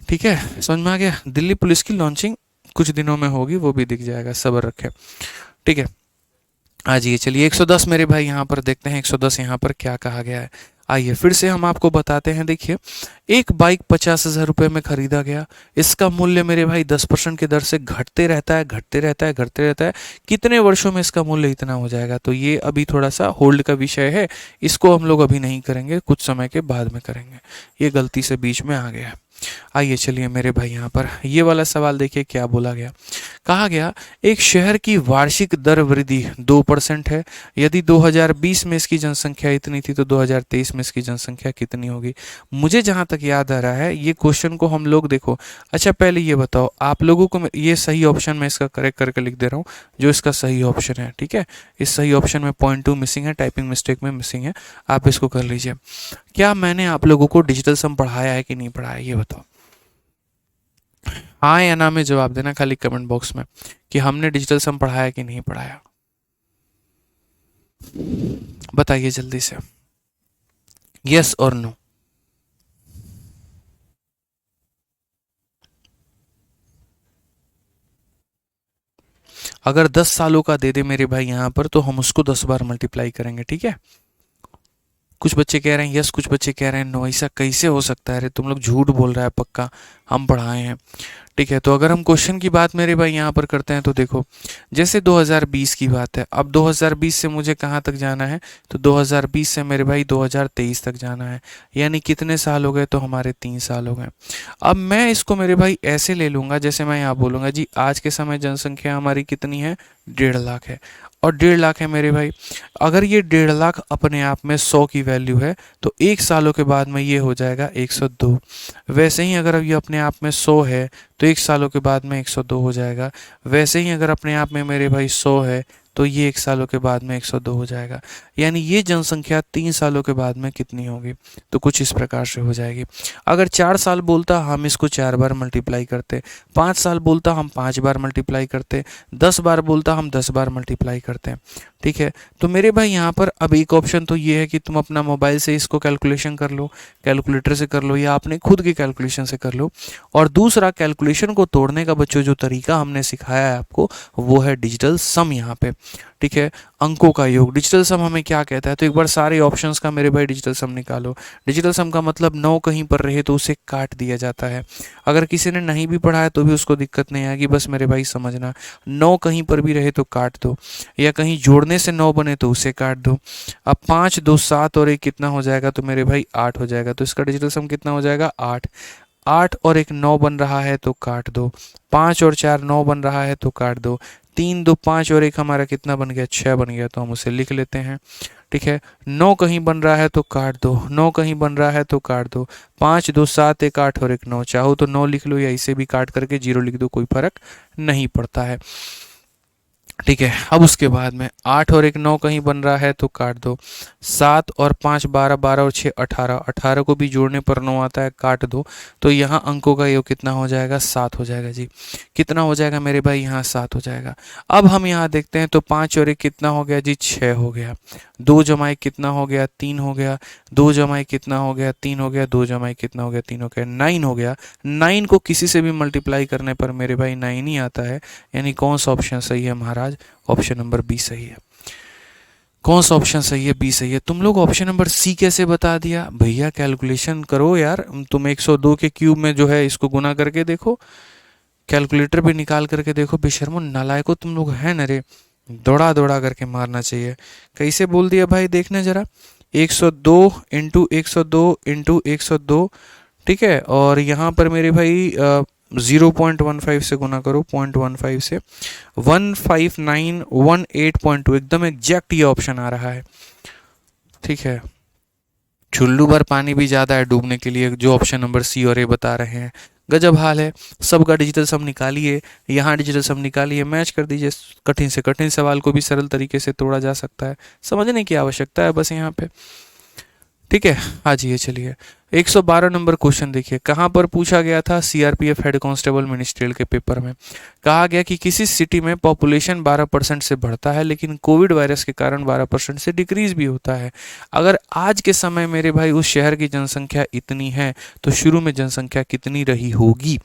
ठीक है। समझ में आ गया। दिल्ली पुलिस की लॉन्चिंग कुछ दिनों में होगी, वो भी दिख जाएगा, सब्र रखे, ठीक है। आ जाइए चलिए 110 मेरे भाई यहाँ पर देखते हैं 110 यहाँ पर क्या कहा गया है। आइए फिर से हम आपको बताते हैं। देखिए एक बाइक 50,000 रुपये में खरीदा गया, इसका मूल्य मेरे भाई 10% की दर से घटते रहता है, घटते रहता है, घटते रहता है। कितने वर्षों में इसका मूल्य इतना हो जाएगा, तो ये अभी थोड़ा सा होल्ड का विषय है, इसको हम लोग अभी नहीं करेंगे, कुछ समय के बाद में करेंगे। ये गलती से बीच में आ गया है। आइए चलिए मेरे भाई यहाँ पर ये वाला सवाल देखिए क्या बोला गया। कहा गया एक शहर की वार्षिक दर वृद्धि 2% है। यदि 2020 में इसकी जनसंख्या इतनी थी तो 2023 में इसकी जनसंख्या कितनी होगी। मुझे जहाँ तक याद आ रहा है ये क्वेश्चन को हम लोग देखो, अच्छा पहले ये बताओ आप लोगों को, ये सही ऑप्शन मैं इसका करेक्ट करके लिख दे रहा हूँ जो इसका सही ऑप्शन है, ठीक है। इस सही ऑप्शन में 0.2 मिसिंग है, टाइपिंग मिस्टेक में मिसिंग है, आप इसको कर लीजिए। क्या मैंने आप लोगों को डिजिटल सम पढ़ाया है कि नहीं पढ़ाया, ये बताओ। हाँ या ना में जवाब देना खाली कमेंट बॉक्स में कि हमने डिजिटल सम पढ़ाया कि नहीं पढ़ाया, बताइए जल्दी से, यस और नो। अगर 10 सालों का दे दे मेरे भाई यहाँ पर तो हम उसको 10 बार मल्टीप्लाई करेंगे, ठीक है। कुछ बच्चे कह रहे हैं यस, कुछ बच्चे कह रहे हैं नो। ऐसा कैसे हो सकता है? अरे तुम लोग झूठ बोल रहा है, पक्का हम पढ़ाए हैं। ठीक है, तो अगर हम क्वेश्चन की बात मेरे भाई यहाँ पर करते हैं तो देखो, जैसे 2020 की बात है, अब 2020 से मुझे कहाँ तक जाना है, तो 2020 से मेरे भाई 2023 तक जाना है। यानी कितने साल हो गए? तो हमारे 3 साल हो गए। अब मैं इसको मेरे भाई ऐसे ले लूँगा, जैसे मैं यहाँ बोलूँगा जी आज के समय जनसंख्या हमारी कितनी है? 1.5 लाख है। और 1.5 लाख है मेरे भाई, अगर ये 1.5 लाख अपने आप में 100 की वैल्यू है, तो 1 सालों के बाद में ये हो जाएगा 102। वैसे ही अगर अब ये अपने आप में 100 है, तो 1 सालों के बाद में 102 हो जाएगा। वैसे ही अगर अपने आप में मेरे भाई 100 है, तो ये 1 सालों के बाद में 102 हो जाएगा। यानी ये जनसंख्या 3 सालों के बाद में कितनी होगी? तो कुछ इस प्रकार से हो जाएगी। अगर 4 साल बोलता हम इसको 4 बार मल्टीप्लाई करते, 5 साल बोलता हम 5 बार मल्टीप्लाई करते, 10 बार बोलता हम 10 बार मल्टीप्लाई करते हैं। ठीक है, तो मेरे भाई यहाँ पर अब एक ऑप्शन तो ये है कि तुम अपना मोबाइल से इसको कैलकुलेशन कर लो, कैलकुलेटर से कर लो, या अपने खुद की कैलकुलेशन से कर लो। और दूसरा, कैलकुलेशन को तोड़ने का बच्चों जो तरीका हमने सिखाया है आपको, वो है डिजिटल सम यहाँ पे। ठीक है, अंकों का योग। डिजिटल सम हमें क्या कहता है? तो एक बार सारे ऑप्शंस का मेरे भाई डिजिटल सम निकालो। डिजिटल सम का मतलब 9 कहीं पर रहे तो उसे काट दिया जाता है। अगर किसी ने नहीं भी पढ़ा है तो भी उसको दिक्कत नहीं आएगी, बस मेरे भाई समझना, 9 कहीं पर भी रहे तो काट दो, या कहीं जोड़ने से 9 बने तो उसे काट दो। अब 5 2 7 और 1 कितना हो जाएगा? तो मेरे भाई 8 हो जाएगा। तो इसका डिजिटल सम कितना हो जाएगा? 8। 8 और 1 9 बन रहा है तो काट दो। 5 और 4 9 बन रहा है तो काट दो। 3 2 5 और 1 हमारा कितना बन गया? 6 बन गया, तो हम उसे लिख लेते हैं। ठीक है, 9 कहीं बन रहा है तो काट दो, 9 कहीं बन रहा है तो काट दो। 5 2 7 1 8 और 1 9, चाहो तो 9 लिख लो या इसे भी काट करके 0 लिख दो, कोई फर्क नहीं पड़ता है। ठीक है, अब उसके बाद में 8 और 1 9 कहीं बन रहा है तो काट दो। 7 और 5 12, 12 और 6 18, 18 को भी जोड़ने पर 9 आता है, काट दो। तो यहाँ अंकों का योग कितना हो जाएगा? 7 हो जाएगा जी। कितना हो जाएगा मेरे भाई? यहाँ 7 हो जाएगा। अब हम यहाँ देखते हैं तो 5 और 1 कितना हो गया जी? 6 हो गया। 2 जमा 1 कितना हो गया? 3 हो गया। 2 जमा 1 कितना हो गया? 3 हो गया। 2 जमा 1 कितना हो गया? 3 हो गया। 9 हो गया। 9 को किसी से भी मल्टीप्लाई करने पर मेरे भाई 9 ही आता है। यानी कौन सा ऑप्शन सही है महाराज? ऑप्शन नंबर बी सही है। कौन सा ऑप्शन सही है? बी सही है। तुम लोग ऑप्शन नंबर सी कैसे बता दिया भैया? कैलकुलेशन करो यार, तुम 102 के क्यूब में जो है इसको गुना करके देखो, कैलकुलेटर भी निकाल करके देखो। बेशर्मो नालायको तुम लोग हैं न रे, दौड़ा दौड़ा करके मारना चाहिए। कैसे बोल दिया भाई? देखने जरा, 102 इंटू 102 इंटू 102। ठीक है, और यहाँ पर मेरे भाई 0.15 से गुना करो, 0.15 से 15918.2, एकदम एग्जैक्ट ये ऑप्शन आ रहा है। ठीक है, चुल्लू भर पानी भी ज़्यादा है डूबने के लिए, जो ऑप्शन नंबर सी और ए बता रहे हैं। गजब हाल है। सबका डिजिटल सम निकालिए, यहाँ डिजिटल सम निकालिए, मैच कर दीजिए। कठिन से कठिन सवाल को भी सरल तरीके से तोड़ा जा सकता है, समझने की आवश्यकता है बस यहाँ पे। ठीक है, आ जाइए चलिए। 112 नंबर क्वेश्चन देखिए, कहाँ पर पूछा गया था? सीआरपीएफ हेड कांस्टेबल मिनिस्ट्रियल के पेपर में। कहा गया कि किसी सिटी में पॉपुलेशन 12% से बढ़ता है, लेकिन कोविड वायरस के कारण 12% से डिक्रीज भी होता है। अगर आज के समय मेरे भाई उस शहर की जनसंख्या इतनी है, तो शुरू में जनसंख्या कितनी रही होगी?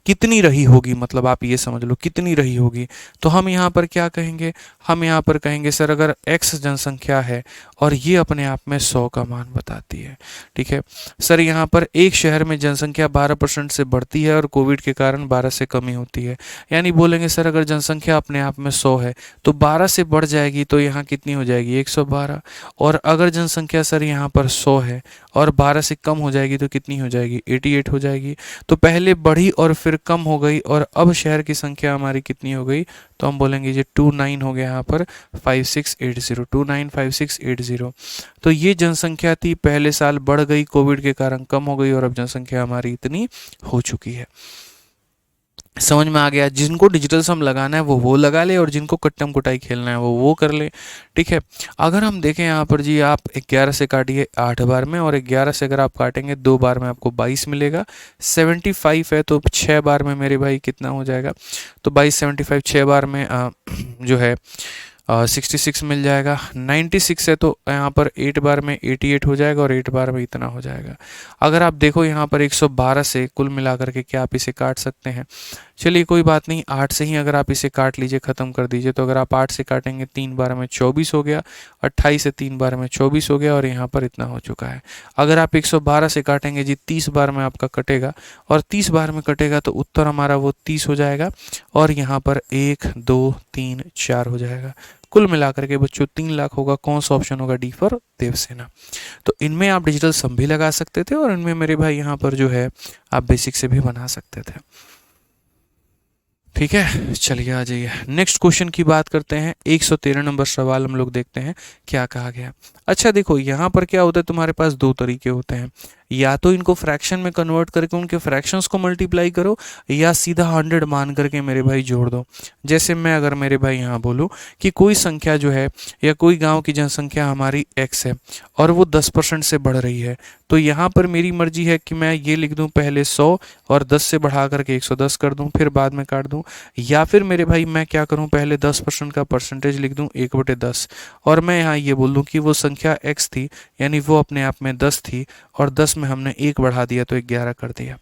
कितनी रही होगी, मतलब आप ये समझ लो कितनी रही होगी। तो हम यहाँ पर क्या कहेंगे? हम यहाँ पर कहेंगे सर, अगर x जनसंख्या है और ये अपने आप में 100 का मान बताती है। ठीक है सर, यहाँ पर एक शहर में जनसंख्या 12% से बढ़ती है और कोविड के कारण 12 से कमी होती है। यानी बोलेंगे सर, अगर जनसंख्या अपने आप में 100 है तो 12 से बढ़ जाएगी, तो यहाँ कितनी हो जाएगी? 112। और अगर जनसंख्या सर यहाँ पर 100 है और 12 से कम हो जाएगी तो कितनी हो जाएगी? 88 हो जाएगी। तो पहले बढ़ी और फिर कम हो गई, और अब शहर की संख्या हमारी कितनी हो गई? तो हम बोलेंगे ये 29 हो गया यहाँ पर 5680, 295680। तो ये जनसंख्या थी, पहले साल बढ़ गई, कोविड के कारण कम हो गई, और अब जनसंख्या हमारी इतनी हो चुकी है। समझ में आ गया? जिनको डिजिटल सम लगाना है वो लगा ले, और जिनको कट्टम कुटाई खेलना है वो कर ले। ठीक है, अगर हम देखें यहाँ पर जी, आप 11 से काटिए 8 बार में, और 11 से अगर आप काटेंगे 2 बार में आपको 22 मिलेगा। 75 है तो 6 बार में मेरे भाई कितना हो जाएगा? तो 22 75 6 बार में जो है 66 मिल जाएगा। 96 है तो यहाँ पर 8 बार में 88 हो जाएगा, और 8 बार में इतना हो जाएगा। अगर आप देखो यहाँ पर 112 से कुल मिलाकर के क्या आप इसे काट सकते हैं? चलिए कोई बात नहीं, 8 से ही अगर आप इसे काट लीजिए, ख़त्म कर दीजिए, तो अगर आप 8 से काटेंगे 3 बार में 24 हो गया, 28 से 3 बार में 24 हो गया और यहाँ पर इतना हो चुका है। अगर आप 112 से काटेंगे जी, 30 बार में आपका कटेगा और 30 बार में कटेगा तो उत्तर हमारा वो 30 हो जाएगा और यहाँ पर 1 2 3 4 हो जाएगा। कुल मिलाकर के बच्चों 3 लाख होगा। कौन सा ऑप्शन होगा? D for Devsena. तो इनमें आप डिजिटल सम भी लगा सकते थे और इनमें मेरे भाई यहाँ पर जो है आप बेसिक से भी बना सकते थे। ठीक है, चलिए आ जाइए नेक्स्ट क्वेश्चन की बात करते हैं। 113 नंबर सवाल हम लोग देखते हैं क्या कहा गया। अच्छा देखो, यहाँ पर क्या होता है, तुम्हारे पास दो तरीके होते हैं, या तो इनको फ्रैक्शन में कन्वर्ट करके उनके फ्रैक्शंस को मल्टीप्लाई करो, या सीधा 100 मान करके मेरे भाई जोड़ दो। जैसे मैं अगर मेरे भाई यहाँ बोलूँ कि कोई संख्या जो है या कोई गांव की जनसंख्या हमारी x है और वो 10% से बढ़ रही है, तो यहाँ पर मेरी मर्जी है कि मैं ये लिख दूँ पहले 100 और 10 से बढ़ा करके 110 कर दूँ, फिर बाद में काट दूँ, या फिर मेरे भाई मैं क्या करूँ, पहले 10% का परसेंटेज लिख दूँ 1/10 और मैं यहाँ ये बोल दूँ कि वो संख्या x थी, यानी वो अपने आप में 10 थी और 10 में हमने 1 बढ़ा दिया तो 11 कर दिया।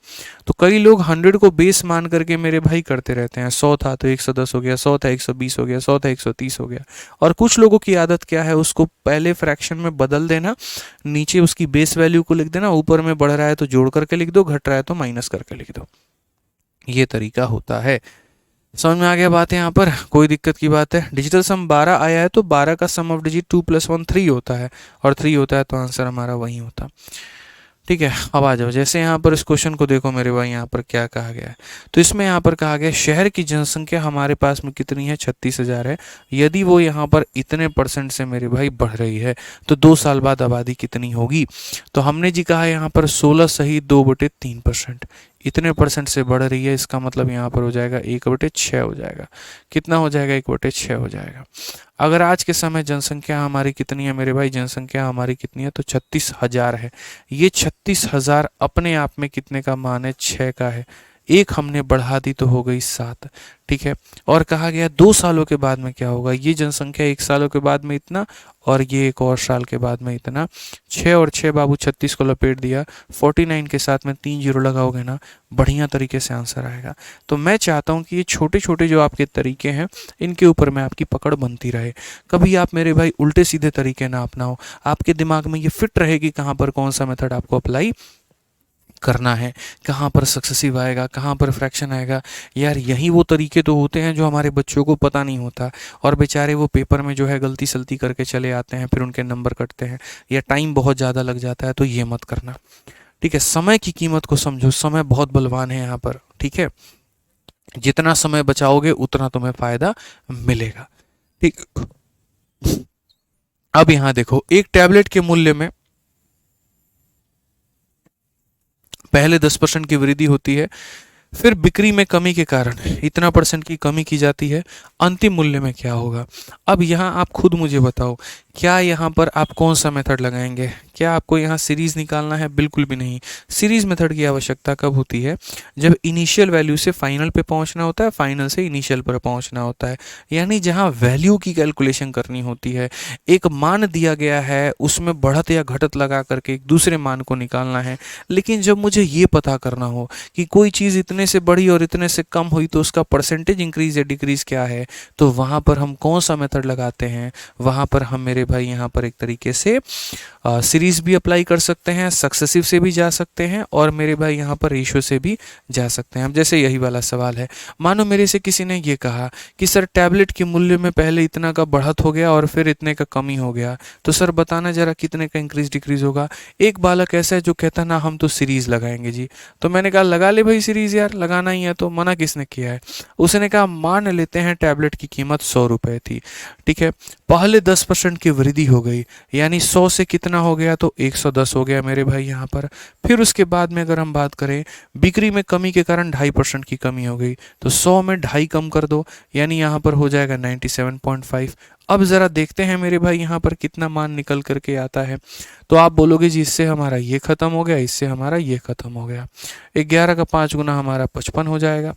तो कई लोग 100 को बेस मान करके मेरे भाई करते रहते हैं, 100 था तो 110 हो गया, 100 था 120 हो गया, 100 था 130 हो गया। और कुछ लोगों की आदत क्या है, उसको पहले फ्रैक्शन में बदल देना, नीचे उसकी बेस वैल्यू को लिख देना, ऊपर में बढ़ रहा है तो जोड़ करके लिख दो, घट रहा है तो माइनस करके लिख दो। ये तरीका होता है। समझ में आ गया बात है यहाँ पर? कोई दिक्कत की बात है? डिजिटल सम 12 आया है तो 12 का सम ऑफ डिजिट 2 + 1 3 होता है और 3 होता है तो आंसर हमारा वही होता। ठीक है, अब आ जाओ। जैसे यहाँ पर इस क्वेश्चन को देखो मेरे भाई, यहाँ पर क्या कहा गया है, तो इसमें यहाँ पर कहा गया शहर की जनसंख्या हमारे पास में कितनी है, 36,000 है। यदि वो यहाँ पर इतने % से मेरे भाई बढ़ रही है तो 2 साल बाद आबादी कितनी होगी? तो हमने जी कहा यहाँ पर 16 सही 2/3%। इतने % से बढ़ रही है, इसका मतलब यहाँ पर हो जाएगा 1/6 हो जाएगा। कितना हो जाएगा? 1/6 हो जाएगा। अगर आज के समय जनसंख्या हमारी कितनी है मेरे भाई, जनसंख्या हमारी कितनी है, तो 36,000 है। ये 36,000 अपने आप में कितने का मान है? 6 का है। एक हमने बढ़ा दी तो हो गई 7। ठीक है, और कहा गया 2 सालों के बाद में क्या होगा? ये जनसंख्या 1 सालों के बाद में इतना और ये 1 और साल के बाद में इतना। 6 और 6 बाबू 36 को लपेट दिया, 49 के साथ में 3 जीरो लगाओगे ना, बढ़िया तरीके से आंसर आएगा। तो मैं चाहता हूँ कि ये छोटे छोटे जो आपके तरीके हैं इनके ऊपर में आपकी पकड़ बनती रहे। कभी आप मेरे भाई उल्टे सीधे तरीके ना अपनाओ, आपके दिमाग में ये फिट रहे कि कहाँ पर कौन सा मेथड आपको अप्लाई करना है, कहाँ पर सक्सेसिव आएगा, कहाँ पर फ्रैक्शन आएगा। यार यही वो तरीके तो होते हैं जो हमारे बच्चों को पता नहीं होता और बेचारे वो पेपर में जो है गलती सलती करके चले आते हैं, फिर उनके नंबर कटते हैं या टाइम बहुत ज़्यादा लग जाता है। तो ये मत करना, ठीक है? समय की कीमत को समझो, समय बहुत बलवान है यहाँ पर। ठीक है, जितना समय बचाओगे उतना तुम्हें फायदा मिलेगा। ठीक, अब यहाँ देखो, एक टैबलेट के मूल्य में पहले 10% की वृद्धि होती है, फिर बिक्री में कमी के कारण इतना % की कमी की जाती है। अंतिम मूल्य में क्या होगा? अब यहाँ आप खुद मुझे बताओ, क्या यहाँ पर आप कौन सा मेथड लगाएंगे? क्या आपको यहाँ सीरीज निकालना है? बिल्कुल भी नहीं। सीरीज मेथड की आवश्यकता कब होती है? जब इनिशियल वैल्यू से फाइनल पे पहुँचना होता है, फाइनल से इनिशियल पर पहुँचना होता है, यानी जहाँ वैल्यू की कैलकुलेशन करनी होती है। एक मान दिया गया है, उसमें बढ़त या घटत लगा करके एक दूसरे मान को निकालना है। लेकिन जब मुझे ये पता करना हो कि कोई चीज़ इतने से बढ़ी और इतने से कम हुई तो उसका परसेंटेज इंक्रीज या डिक्रीज क्या है, तो वहाँ पर हम कौन सा मेथड लगाते हैं? वहाँ पर हम मेरे भाई यहाँ पर एक तरीके से सीरीज भी अप्लाई कर सकते हैं, सक्सेसिव से भी जा सकते हैं और मेरे भाई यहाँ पर रेशियो से भी जा सकते हैं। अब जैसे यही वाला सवाल है, मानो मेरे से किसी ने ये कहा कि सर टैबलेट के मूल्य में पहले इतना का बढ़त हो गया और फिर इतने का कमी हो गया, तो सर बताना जरा कितने का इंक्रीज डिक्रीज होगा? एक बालक ऐसा है जो कहता ना हम तो सीरीज लगाएंगे जी। तो मैंने कहा लगा ले भाई सीरीज, यार लगाना ही है तो, मना किसने किया है? उसने कहा मान लेते हैं टैबलेट की कीमत 100 रुपये थी। ठीक है, पहले 10% की वृद्धि हो गई, यानी 100 से कितना हो गया? तो 110 हो गया मेरे भाई यहाँ पर। फिर उसके बाद में अगर हम बात करें, बिक्री में कमी के कारण 2.5% की कमी हो गई, तो 100 में 2.5 कम कर दो, यानी यहाँ पर हो जाएगा 97.5। अब ज़रा देखते हैं मेरे भाई यहाँ पर कितना मान निकल करके आता है। तो आप बोलोगे जी इससे हमारा ये ख़त्म हो गया, इससे हमारा ये ख़त्म हो गया। 11 का 5 गुना हमारा 55 हो जाएगा।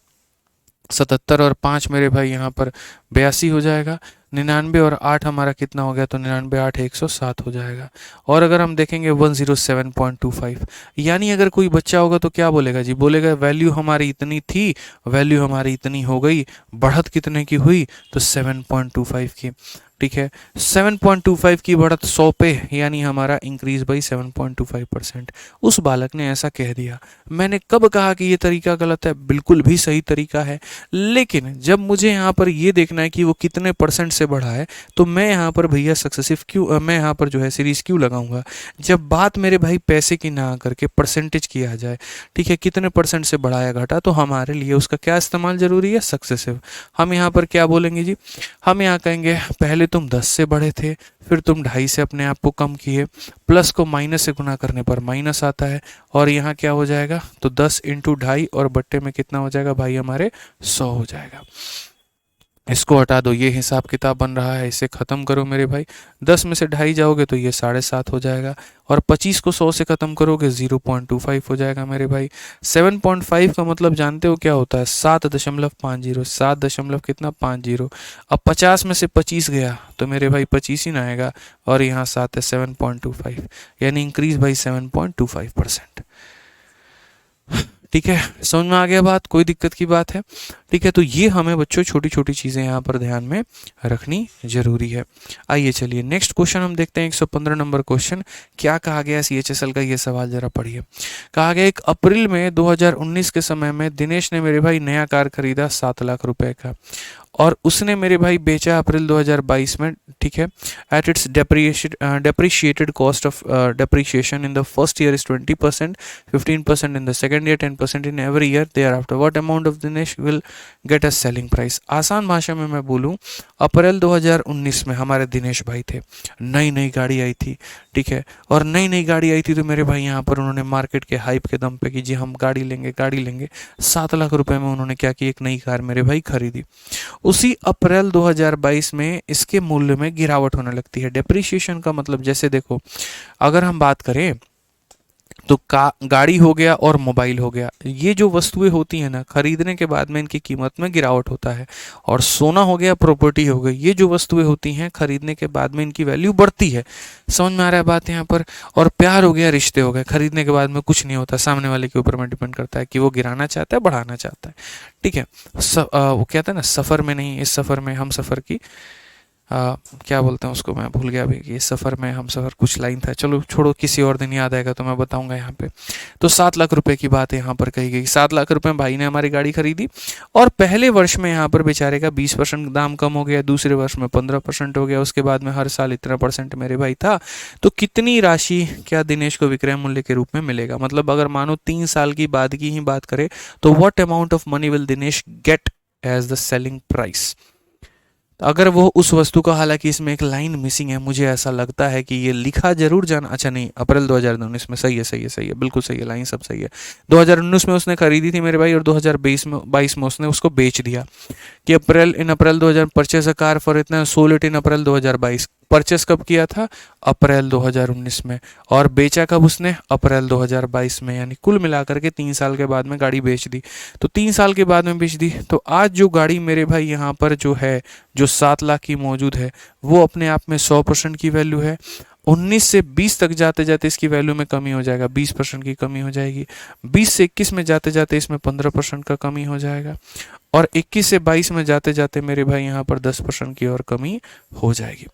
77 और 5 मेरे भाई यहाँ पर 82 हो जाएगा। 99 और 8 हमारा कितना हो गया, तो 99 8 107 हो जाएगा। और अगर हम देखेंगे 107.25, यानी अगर कोई बच्चा होगा तो क्या बोलेगा जी, बोलेगा वैल्यू हमारी इतनी थी, वैल्यू हमारी इतनी हो गई, बढ़त कितने की हुई, तो 7.25 की। ठीक है, 7.25 की बढ़त 100 पे, यानी हमारा इंक्रीज बाई 7.25%। उस बालक ने ऐसा कह दिया। मैंने कब कहा कि ये तरीका गलत है? बिल्कुल भी सही तरीका है, लेकिन जब मुझे यहाँ पर ये देखना है कि वो कितने परसेंट से बढ़ा है, तो मैं यहाँ पर भैया सक्सेसिव क्यों, मैं यहाँ पर जो है सीरीज क्यों लगाऊंगा? जब बात मेरे भाई पैसे की ना करके परसेंटेज की आ जाए, ठीक है, कितने परसेंट से बढ़ाया घटा, तो हमारे लिए उसका क्या इस्तेमाल जरूरी है? सक्सेसिव। हम यहाँ पर क्या बोलेंगे जी, हम यहाँ कहेंगे पहले तुम 10 से बढ़े थे, फिर तुम 2.5 से अपने आप को कम किए, प्लस को माइनस से गुना करने पर माइनस आता है, और यहाँ क्या हो जाएगा, तो 10 इंटू 2.5 और बट्टे में कितना हो जाएगा भाई हमारे 100 हो जाएगा। इसको हटा दो, ये हिसाब किताब बन रहा है, इसे ख़त्म करो मेरे भाई। 10 में से 2.5 जाओगे तो ये 7.5 हो जाएगा, और 25 को 100 से ख़त्म करोगे 0.25 हो जाएगा मेरे भाई। 7.5 का मतलब जानते हो क्या होता है? 7.50, 7 दशमलव कितना 50। अब 50 में से 25 गया तो मेरे भाई 25 ही ना आएगा, और यहाँ 7 है 7.25, यानी इंक्रीज भाई 7.25%। ठीक है, समझ में आ गया बात? कोई दिक्कत की बात है? ठीक है, तो ये हमें बच्चों छोटी छोटी चीज़ें यहाँ पर ध्यान में रखनी जरूरी है। आइए चलिए नेक्स्ट क्वेश्चन हम देखते हैं, 115 नंबर क्वेश्चन। क्या कहा गया CHSL का, ये सवाल जरा पढ़िए। कहा गया 1 अप्रैल में 2019 के समय में दिनेश ने मेरे भाई नया कार खरीदा 7 लाख रुपए का, और उसने मेरे भाई बेचा अप्रैल 2022 में, ठीक है, at its depreciated cost of depreciation in the first year is 20%, 15% in the second year, 10% in every year thereafter. What amount of Dinesh will get a selling price? आसान भाषा में मैं बोलूँ, अप्रैल 2019 में हमारे दिनेश भाई थे, नई नई गाड़ी आई थी, ठीक है, और नई नई गाड़ी आई थी तो मेरे भाई यहाँ पर उन्होंने मार्केट के हाइप के दम पे कि जी हम गाड़ी लेंगे गाड़ी लेंगे, 7 लाख रुपए में उन्होंने क्या की, एक नई कार मेरे भाई खरीदी। उसी अप्रैल 2022 में इसके मूल्य में गिरावट होने लगती है। डेप्रिसिएशन का मतलब, जैसे देखो, अगर हम बात करें तो गाड़ी हो गया और मोबाइल हो गया, ये जो वस्तुएं होती हैं ना, खरीदने के बाद में इनकी कीमत में गिरावट होता है। और सोना हो गया, प्रॉपर्टी हो गई, ये जो वस्तुएं होती हैं खरीदने के बाद में इनकी वैल्यू बढ़ती है। समझ में आ रहा है बात यहाँ पर? और प्यार हो गया, रिश्ते हो गए, खरीदने के बाद में कुछ नहीं होता, सामने वाले के ऊपर में डिपेंड करता है कि वो गिराना चाहता है बढ़ाना चाहता है। ठीक है, वो कहता है ना, सफ़र में नहीं, इस सफ़र में हम सफ़र की, क्या बोलते हैं उसको, मैं भूल गया अभी, कि इस सफ़र में हम सफ़र, कुछ लाइन था, चलो छोड़ो, किसी और दिन याद आएगा तो मैं बताऊंगा यहाँ पे। तो 7 लाख रुपए की बात है यहाँ पर कही गई। 7 लाख रुपए भाई ने हमारी गाड़ी खरीदी, और पहले वर्ष में यहाँ पर बेचारे का 20% दाम कम हो गया, दूसरे वर्ष में 15% हो गया, उसके बाद में हर साल इतना परसेंट मेरे भाई था। तो कितनी राशि क्या दिनेश को विक्रय मूल्य के रूप में मिलेगा? मतलब अगर मानो 3 साल की बाद की ही बात करें तो what amount of money will Dinesh get as the selling price? अगर वो उस वस्तु का, हालांकि इसमें एक लाइन मिसिंग है, मुझे ऐसा लगता है कि ये लिखा जरूर जाना, अच्छा नहीं, अप्रैल 2019 में, सही है सही है सही है, बिल्कुल सही है, लाइन सब सही है। 2019 में उसने खरीदी थी मेरे भाई, और 2022 में उसने उसको बेच दिया, कि अप्रैल 2000 परचेज अ कार फॉर इतना, sold it in April 2022। Purchase कब किया था? अप्रैल 2019 में, और बेचा कब उसने? अप्रैल 2022 में, यानी कुल मिलाकर के 3 साल के बाद में गाड़ी बेच दी। तो 3 साल के बाद में बेच दी, तो आज जो गाड़ी मेरे भाई यहाँ पर जो है, जो 7 लाख की मौजूद है, वो अपने आप में 100% की वैल्यू है। 19 से 20 तक जाते जाते इसकी वैल्यू में कमी हो जाएगा, 20% की कमी हो जाएगी। 20 से 21 में जाते जाते इसमें 15% का कमी हो जाएगा, और 21 से 22 में जाते जाते मेरे भाई यहाँ पर 10% की और कमी हो जाएगी।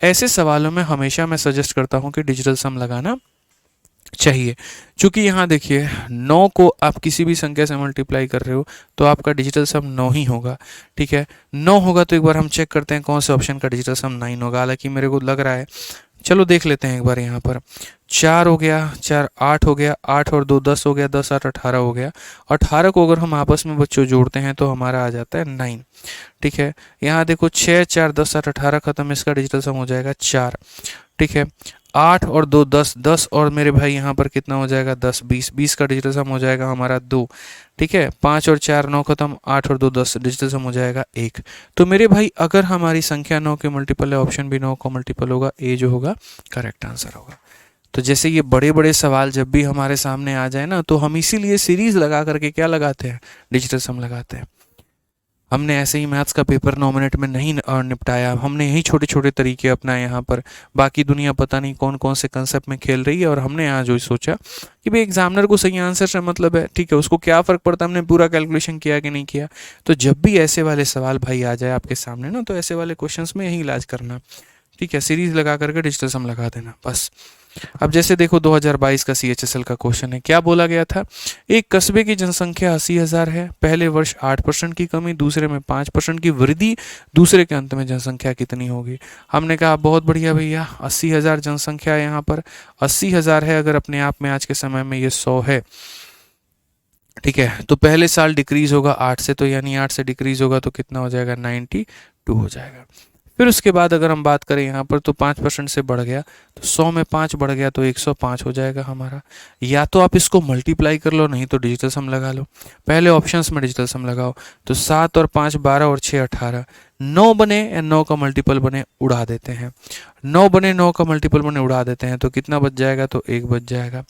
ऐसे सवालों में हमेशा मैं सजेस्ट करता हूँ कि डिजिटल सम लगाना चाहिए, क्योंकि यहाँ देखिए 9 को आप किसी भी संख्या से मल्टीप्लाई कर रहे हो तो आपका डिजिटल सम 9 ही होगा। ठीक है, 9 होगा तो एक बार हम चेक करते हैं कौन से ऑप्शन का डिजिटल सम 9 होगा। हालांकि मेरे को लग रहा है, चलो देख लेते हैं एक बार। यहाँ पर 4 हो गया, 4 8 हो गया, 8 और 2 10 हो गया, 10 8 18 हो गया। 18 को अगर हम आपस में बच्चों जोड़ते हैं तो हमारा आ जाता है 9। ठीक है, यहाँ देखो 6 4 10 8 18 खत्म, इसका डिजिटल सम हो जाएगा 4। ठीक है, 8 और 2 10, 10 और मेरे भाई यहाँ पर कितना हो जाएगा 10 20, 20 का डिजिटल सम हो जाएगा हमारा 2। ठीक है, 5 और 4 9 खत्म, 8 और 2 10, डिजिटल सम हो जाएगा 1। तो मेरे भाई अगर हमारी संख्या 9 के मल्टीपल है, ऑप्शन भी 9 का मल्टीपल होगा, ए जो होगा करेक्ट आंसर होगा। तो जैसे ये बड़े बड़े सवाल जब भी हमारे सामने आ जाए ना, तो हम इसीलिए सीरीज लगा करके क्या लगाते हैं, डिजिटल सम लगाते हैं। हमने ऐसे ही मैथ्स का पेपर 9 मिनट में नहीं निपटाया, हमने यही छोटे छोटे तरीके अपनाए यहाँ पर। बाकी दुनिया पता नहीं कौन कौन से कंसेप्ट में खेल रही है, और हमने यहाँ जो सोचा कि भाई एग्जामिनर को सही आंसर से मतलब है, ठीक है, उसको क्या फ़र्क पड़ता है हमने पूरा कैलकुलेशन किया कि नहीं किया। तो जब भी ऐसे वाले सवाल भाई आ जाए आपके सामने ना, तो ऐसे वाले क्वेश्चंस में यही इलाज करना, ठीक है, सीरीज लगा करके डिजिटल सम लगा देना बस। अब जैसे देखो 2022 का CHSL का क्वेश्चन है, क्या बोला गया था, एक कस्बे की जनसंख्या 80,000 है, पहले वर्ष 8% की कमी, दूसरे में 5% की वृद्धि, दूसरे के अंत में जनसंख्या कितनी होगी। हमने कहा बहुत बढ़िया भैया, 80,000 जनसंख्या है यहाँ पर, 80,000 है, अगर अपने आप में आज के समय में ये 100 है, ठीक है, तो पहले साल डिक्रीज होगा 8 से, तो यानी 8 से डिक्रीज होगा तो कितना हो जाएगा, 92 हो जाएगा। फिर उसके बाद अगर हम बात करें यहाँ पर, तो 5% से बढ़ गया, तो 100 में 5 बढ़ गया तो 105 हो जाएगा हमारा। या तो आप इसको मल्टीप्लाई कर लो, नहीं तो डिजिटल सम लगा लो। पहले ऑप्शंस में डिजिटल सम लगाओ, तो 7 और 5 12 और 6 18, 9 बने या 9 का मल्टीपल बने उड़ा देते हैं, 9 बने 9 का मल्टीपल बने उड़ा देते हैं, तो कितना बच जाएगा, तो 1 बच जाएगा,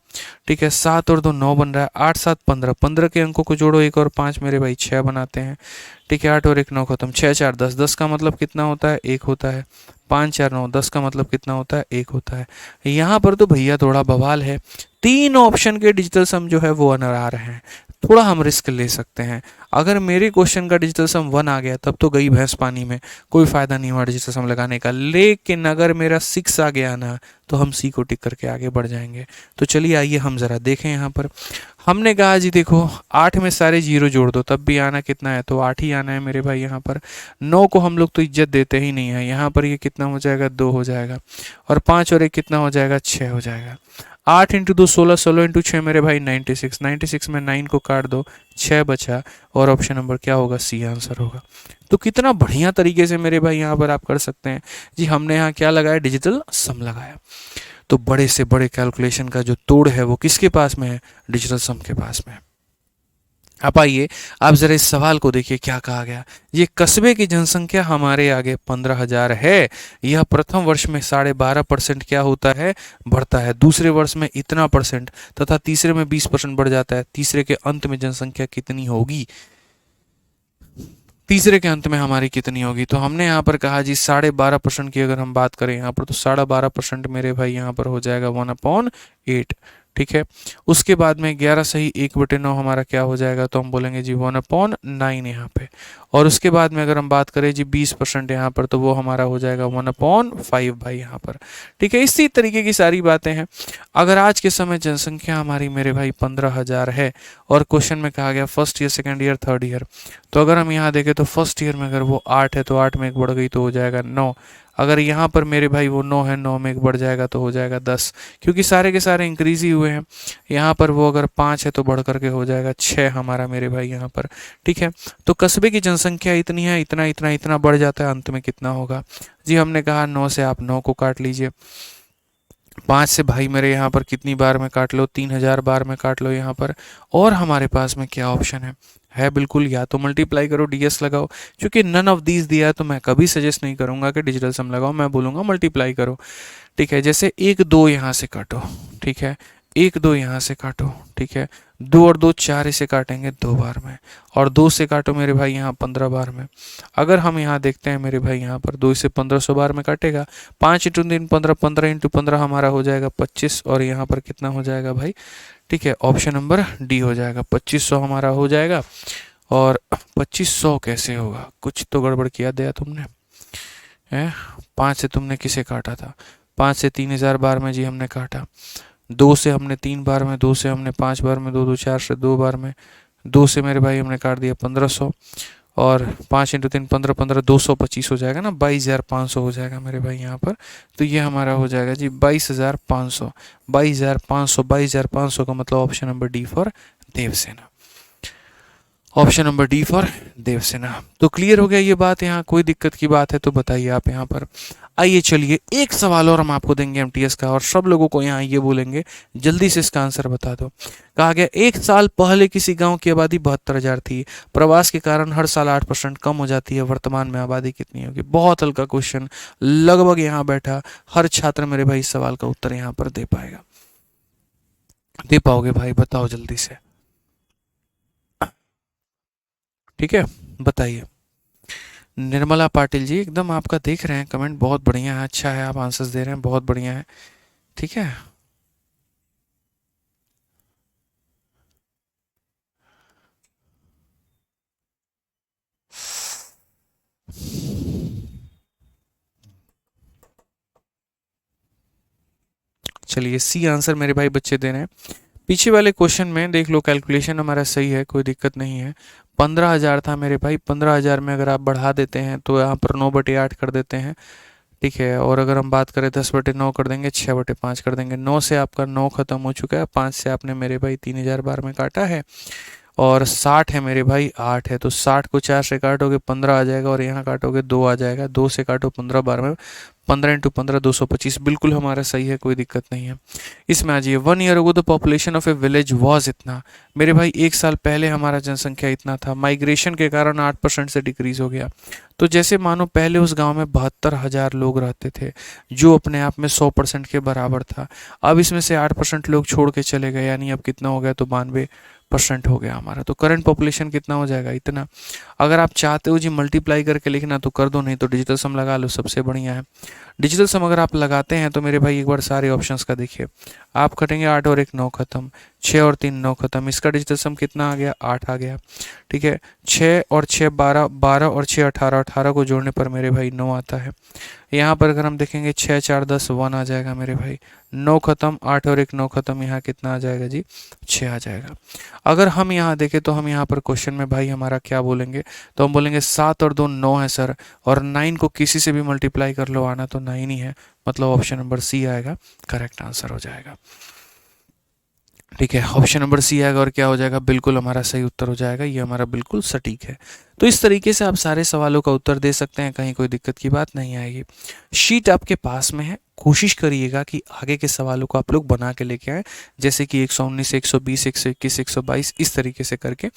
ठीक है। 7 और 2 9 बन रहा है, 8 7 15, 15 के अंकों को जोड़ो, 1 और 5 मेरे भाई 6 बनाते हैं, ठीक है, 8 और 1 9 खत्म, 6 4 10, 10 का मतलब कितना होता है, 1 होता है, 5 4 9, 10 का मतलब कितना होता है, 1 होता है। यहाँ पर तो भैया थोड़ा बवाल है, 3 ऑप्शन के डिजिटल सम जो है वो अनर आ रहे हैं, थोड़ा हम रिस्क ले सकते हैं। अगर मेरे क्वेश्चन का डिजिटल सम 1 आ गया तब तो गई भैंस पानी में, कोई फ़ायदा नहीं हुआ डिजिटल सम लगाने का। लेकिन अगर मेरा 6 आ गया ना, तो हम सी को टिक करके आगे बढ़ जाएंगे। तो चलिए आइए हम ज़रा देखें यहाँ पर। हमने कहा जी देखो 8 में सारे जीरो जोड़ दो तब भी आना कितना है, तो 8 ही आना है मेरे भाई यहाँ पर। 9 को हम लोग तो इज्जत देते ही नहीं है, यहाँ पर ये कितना हो जाएगा, 2 हो जाएगा, और 5 और 1 कितना हो जाएगा, 6 हो जाएगा। 8 इंटू 2 16, 16 इंटू 6 मेरे भाई 96, 96 में 9 को काट दो, 6 बचा, और ऑप्शन नंबर क्या होगा, सी आंसर होगा। तो कितना बढ़िया तरीके से मेरे भाई यहाँ पर आप कर सकते हैं जी। हमने यहाँ क्या लगाया, डिजिटल सम लगाया। तो बड़े से बड़े कैलकुलेशन का जो तोड़ है वो किसके पास में है, डिजिटल सम के पास में। अब आइए आप जरा इस सवाल को देखिए क्या कहा गया। ये कस्बे की जनसंख्या हमारे आगे 15,000 है, यह प्रथम वर्ष में 12.5% क्या होता है, बढ़ता है, दूसरे वर्ष में इतना परसेंट, तथा तीसरे में 20% बढ़ जाता है। तीसरे के अंत में जनसंख्या कितनी होगी, तीसरे के अंत में हमारी कितनी होगी। तो हमने यहाँ पर कहा जी 12.5% की अगर हम बात करें यहाँ पर, तो 12.5% मेरे भाई यहाँ पर हो जाएगा 1/8, ठीक है। उसके बाद में 11 सही 1/9 हमारा क्या हो जाएगा, तो हम बोलेंगे जी 1/9 यहाँ पे। और उसके बाद में अगर हम बात करें जी 20% यहाँ पर, तो वो हमारा हो जाएगा 1/5 भाई यहाँ पर, ठीक है। इसी तरीके की सारी बातें हैं। अगर आज के समय जनसंख्या हमारी मेरे भाई 15,000 है, और क्वेश्चन में कहा गया first year, second year, third year, तो अगर हम यहाँ देखें तो फर्स्ट ईयर में अगर वो 8 है तो 8 में 1 बढ़ गई तो हो जाएगा 9। अगर यहाँ पर मेरे भाई वो 9 है, 9 में 1 बढ़ जाएगा तो हो जाएगा 10, क्योंकि सारे के सारे इंक्रीज ही हुए हैं। यहाँ पर वो अगर 5 है तो बढ़ करके हो जाएगा 6 हमारा मेरे भाई यहाँ पर, ठीक है। तो कस्बे की जनसंख्या इतनी है, इतना इतना इतना बढ़ जाता है, अंत में कितना होगा जी। हमने कहा 9 से आप 9 को काट लीजिए, 5 से भाई मेरे यहाँ पर कितनी बार में काट लो, 3,000 बार में काट लो यहाँ पर। और हमारे पास में क्या ऑप्शन है बिल्कुल, या तो मल्टीप्लाई करो, डीएस लगाओ। क्योंकि नन ऑफ दीज दिया है तो मैं कभी सजेस्ट नहीं करूंगा कि डिजिटल सम लगाओ, मैं बोलूँगा मल्टीप्लाई करो, ठीक है। जैसे 1 2 यहाँ से काटो, ठीक है, 1 2 यहाँ से काटो, ठीक है, 2 और 2 4 इसे काटेंगे 2 बार में, और 2 से काटो मेरे भाई यहाँ 15 बार में। अगर हम यहाँ देखते हैं मेरे भाई यहाँ पर 2 से 1500 बार में काटेगा, 5 इंटू 3 15, 15 इंटू 15 हमारा हो जाएगा 25, और यहाँ पर कितना हो जाएगा भाई, ठीक है, ऑप्शन नंबर डी हो जाएगा, 2500 हमारा हो जाएगा। और 2500 कैसे होगा, कुछ तो गड़बड़ किया दिया तुमने है। 5 से तुमने किसे काटा था, 5 से 3,000 बार में जी हमने काटा, 2 से हमने 3 बार में, 2 से हमने 5 बार में, 2 2 4 से 2 बार में, 2 से मेरे भाई हमने काट दिया 1500, और 5 इंटू 3 15 15, 225 हो जाएगा ना, 22,500 हो जाएगा मेरे भाई यहाँ पर। तो ये हमारा हो जाएगा जी 22,500, 22,500, 22,500 का मतलब option number D for Devsena, option number D for Devsena. तो क्लियर हो गया ये बात, यहाँ कोई दिक्कत की बात है तो बताइए आप यहाँ पर। आइए चलिए एक सवाल और हम आपको देंगे एमटीएस का, और सब लोगों को यहाँ ये बोलेंगे जल्दी से इसका आंसर बता दो। कहा गया 1 साल पहले किसी गांव की आबादी 72,000 थी, प्रवास के कारण हर साल 8% कम हो जाती है, वर्तमान में आबादी कितनी होगी। बहुत हल्का क्वेश्चन, लगभग यहाँ बैठा हर छात्र मेरे भाई इस सवाल का उत्तर यहाँ पर दे पाएगा। दे पाओगे भाई, बताओ जल्दी से, ठीक है, बताइए। निर्मला पाटिल जी, एकदम आपका देख रहे हैं कमेंट, बहुत बढ़िया है, अच्छा है, आप आंसर्स दे रहे हैं, बहुत बढ़िया है। ठीक है। चलिए सी आंसर मेरे भाई बच्चे दे रहे हैं। पीछे वाले क्वेश्चन में देख लो, कैलकुलेशन हमारा सही है, कोई दिक्कत नहीं है। 15,000 था मेरे भाई, 15,000 में अगर आप बढ़ा देते हैं तो यहाँ पर 9/8 कर देते हैं। ठीक है, और अगर हम बात करें 10/9 कर देंगे, 6/5 कर देंगे। 9 से आपका 9 खत्म हो चुका है, 5 से आपने मेरे भाई 3,000 बार में काटा है। और 60 है मेरे भाई, 8 है, तो 60 को 4 से काटोगे 15 आ जाएगा, और यहाँ काटोगे 2 आ जाएगा। 2 से काटो 15 बार में, 15 इंटू 15 225, बिल्कुल हमारा सही है, कोई दिक्कत नहीं है। इसमें आ जाइए, 1 year ago the population of A village was इतना। मेरे भाई 1 साल पहले हमारा जनसंख्या इतना था, माइग्रेशन के कारण 8% से डिक्रीज हो गया। तो जैसे मानो पहले उस गांव में 72,000 लोग रहते थे, जो अपने आप में 100% के बराबर था। अब इसमें से 8% लोग छोड़ के चले गए, यानी अब कितना हो गया, तो 92% हो गया हमारा। तो करंट पॉपुलेशन कितना हो जाएगा, इतना। अगर आप चाहते हो जी मल्टीप्लाई करके लिखना तो कर दो, नहीं तो डिजिटल सम लगा लो, सबसे बढ़िया है। डिजिटल सम अगर आप लगाते हैं तो मेरे भाई एक बार सारे ऑप्शंस का देखिए, आप कटेंगे 8 और 1 9 खत्म, 6 और 3 9 खत्म, इसका डिजिटल सम कितना आ गया, 8 आ गया। ठीक है, 6 और 6 12, 12 और 6 18, 18 को जोड़ने पर मेरे भाई 9 आता है। यहाँ पर अगर हम देखेंगे 6 4 10 1 आ जाएगा मेरे भाई, 9 खत्म, 8 और 1 9 खत्म, यहाँ कितना आ जाएगा जी, 6 आ जाएगा। अगर हम यहाँ देखें तो हम यहाँ पर क्वेश्चन में भाई हमारा क्या बोलेंगे, तो हम बोलेंगे 7 और 2 9 है सर, और 9 को किसी से भी मल्टीप्लाई कर लो, आना तो 9 ही है, मतलब ऑप्शन नंबर सी आएगा, करेक्ट आंसर हो जाएगा। ठीक है, ऑप्शन नंबर सी आएगा, और क्या हो जाएगा, बिल्कुल हमारा सही उत्तर हो जाएगा, ये हमारा बिल्कुल सटीक है। तो इस तरीके से आप सारे सवालों का उत्तर दे सकते हैं, कहीं कोई दिक्कत की बात नहीं आएगी। शीट आपके पास में है, कोशिश करिएगा कि आगे के सवालों को आप लोग बना के लेके आएँ, जैसे कि 119 120 121 122 इस तरीके से करके,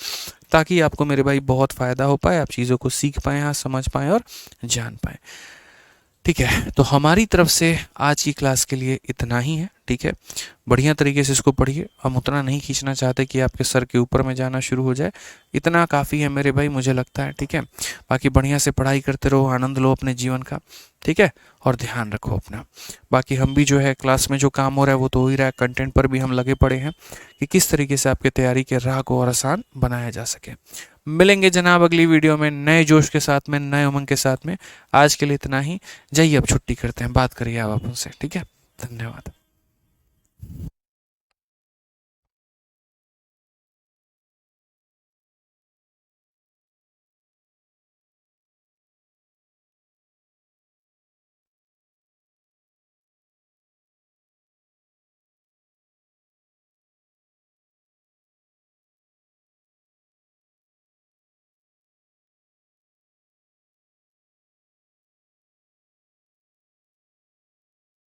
ताकि आपको मेरे भाई बहुत फ़ायदा हो पाए, आप चीज़ों को सीख पाएँ, हाँ समझ पाएँ और जान पाएँ। ठीक है, तो हमारी तरफ से आज की क्लास के लिए इतना ही है। ठीक है, बढ़िया तरीके से इसको पढ़िए, हम उतना नहीं खींचना चाहते कि आपके सर के ऊपर में जाना शुरू हो जाए, इतना काफ़ी है मेरे भाई, मुझे लगता है। ठीक है, बाकी बढ़िया से पढ़ाई करते रहो, आनंद लो अपने जीवन का। ठीक है, और ध्यान रखो अपना। बाकी हम भी जो है क्लास में जो काम हो रहा है वो तो हो ही रहा है, कंटेंट पर भी हम लगे पड़े हैं कि किस तरीके से आपके तैयारी के राह को और आसान बनाया जा सके। मिलेंगे जनाब अगली वीडियो में नए जोश के साथ में, नए उमंग के साथ में। आज के लिए इतना ही, जाइए अब छुट्टी करते हैं, बात करिए आप उनसे। ठीक है, धन्यवाद।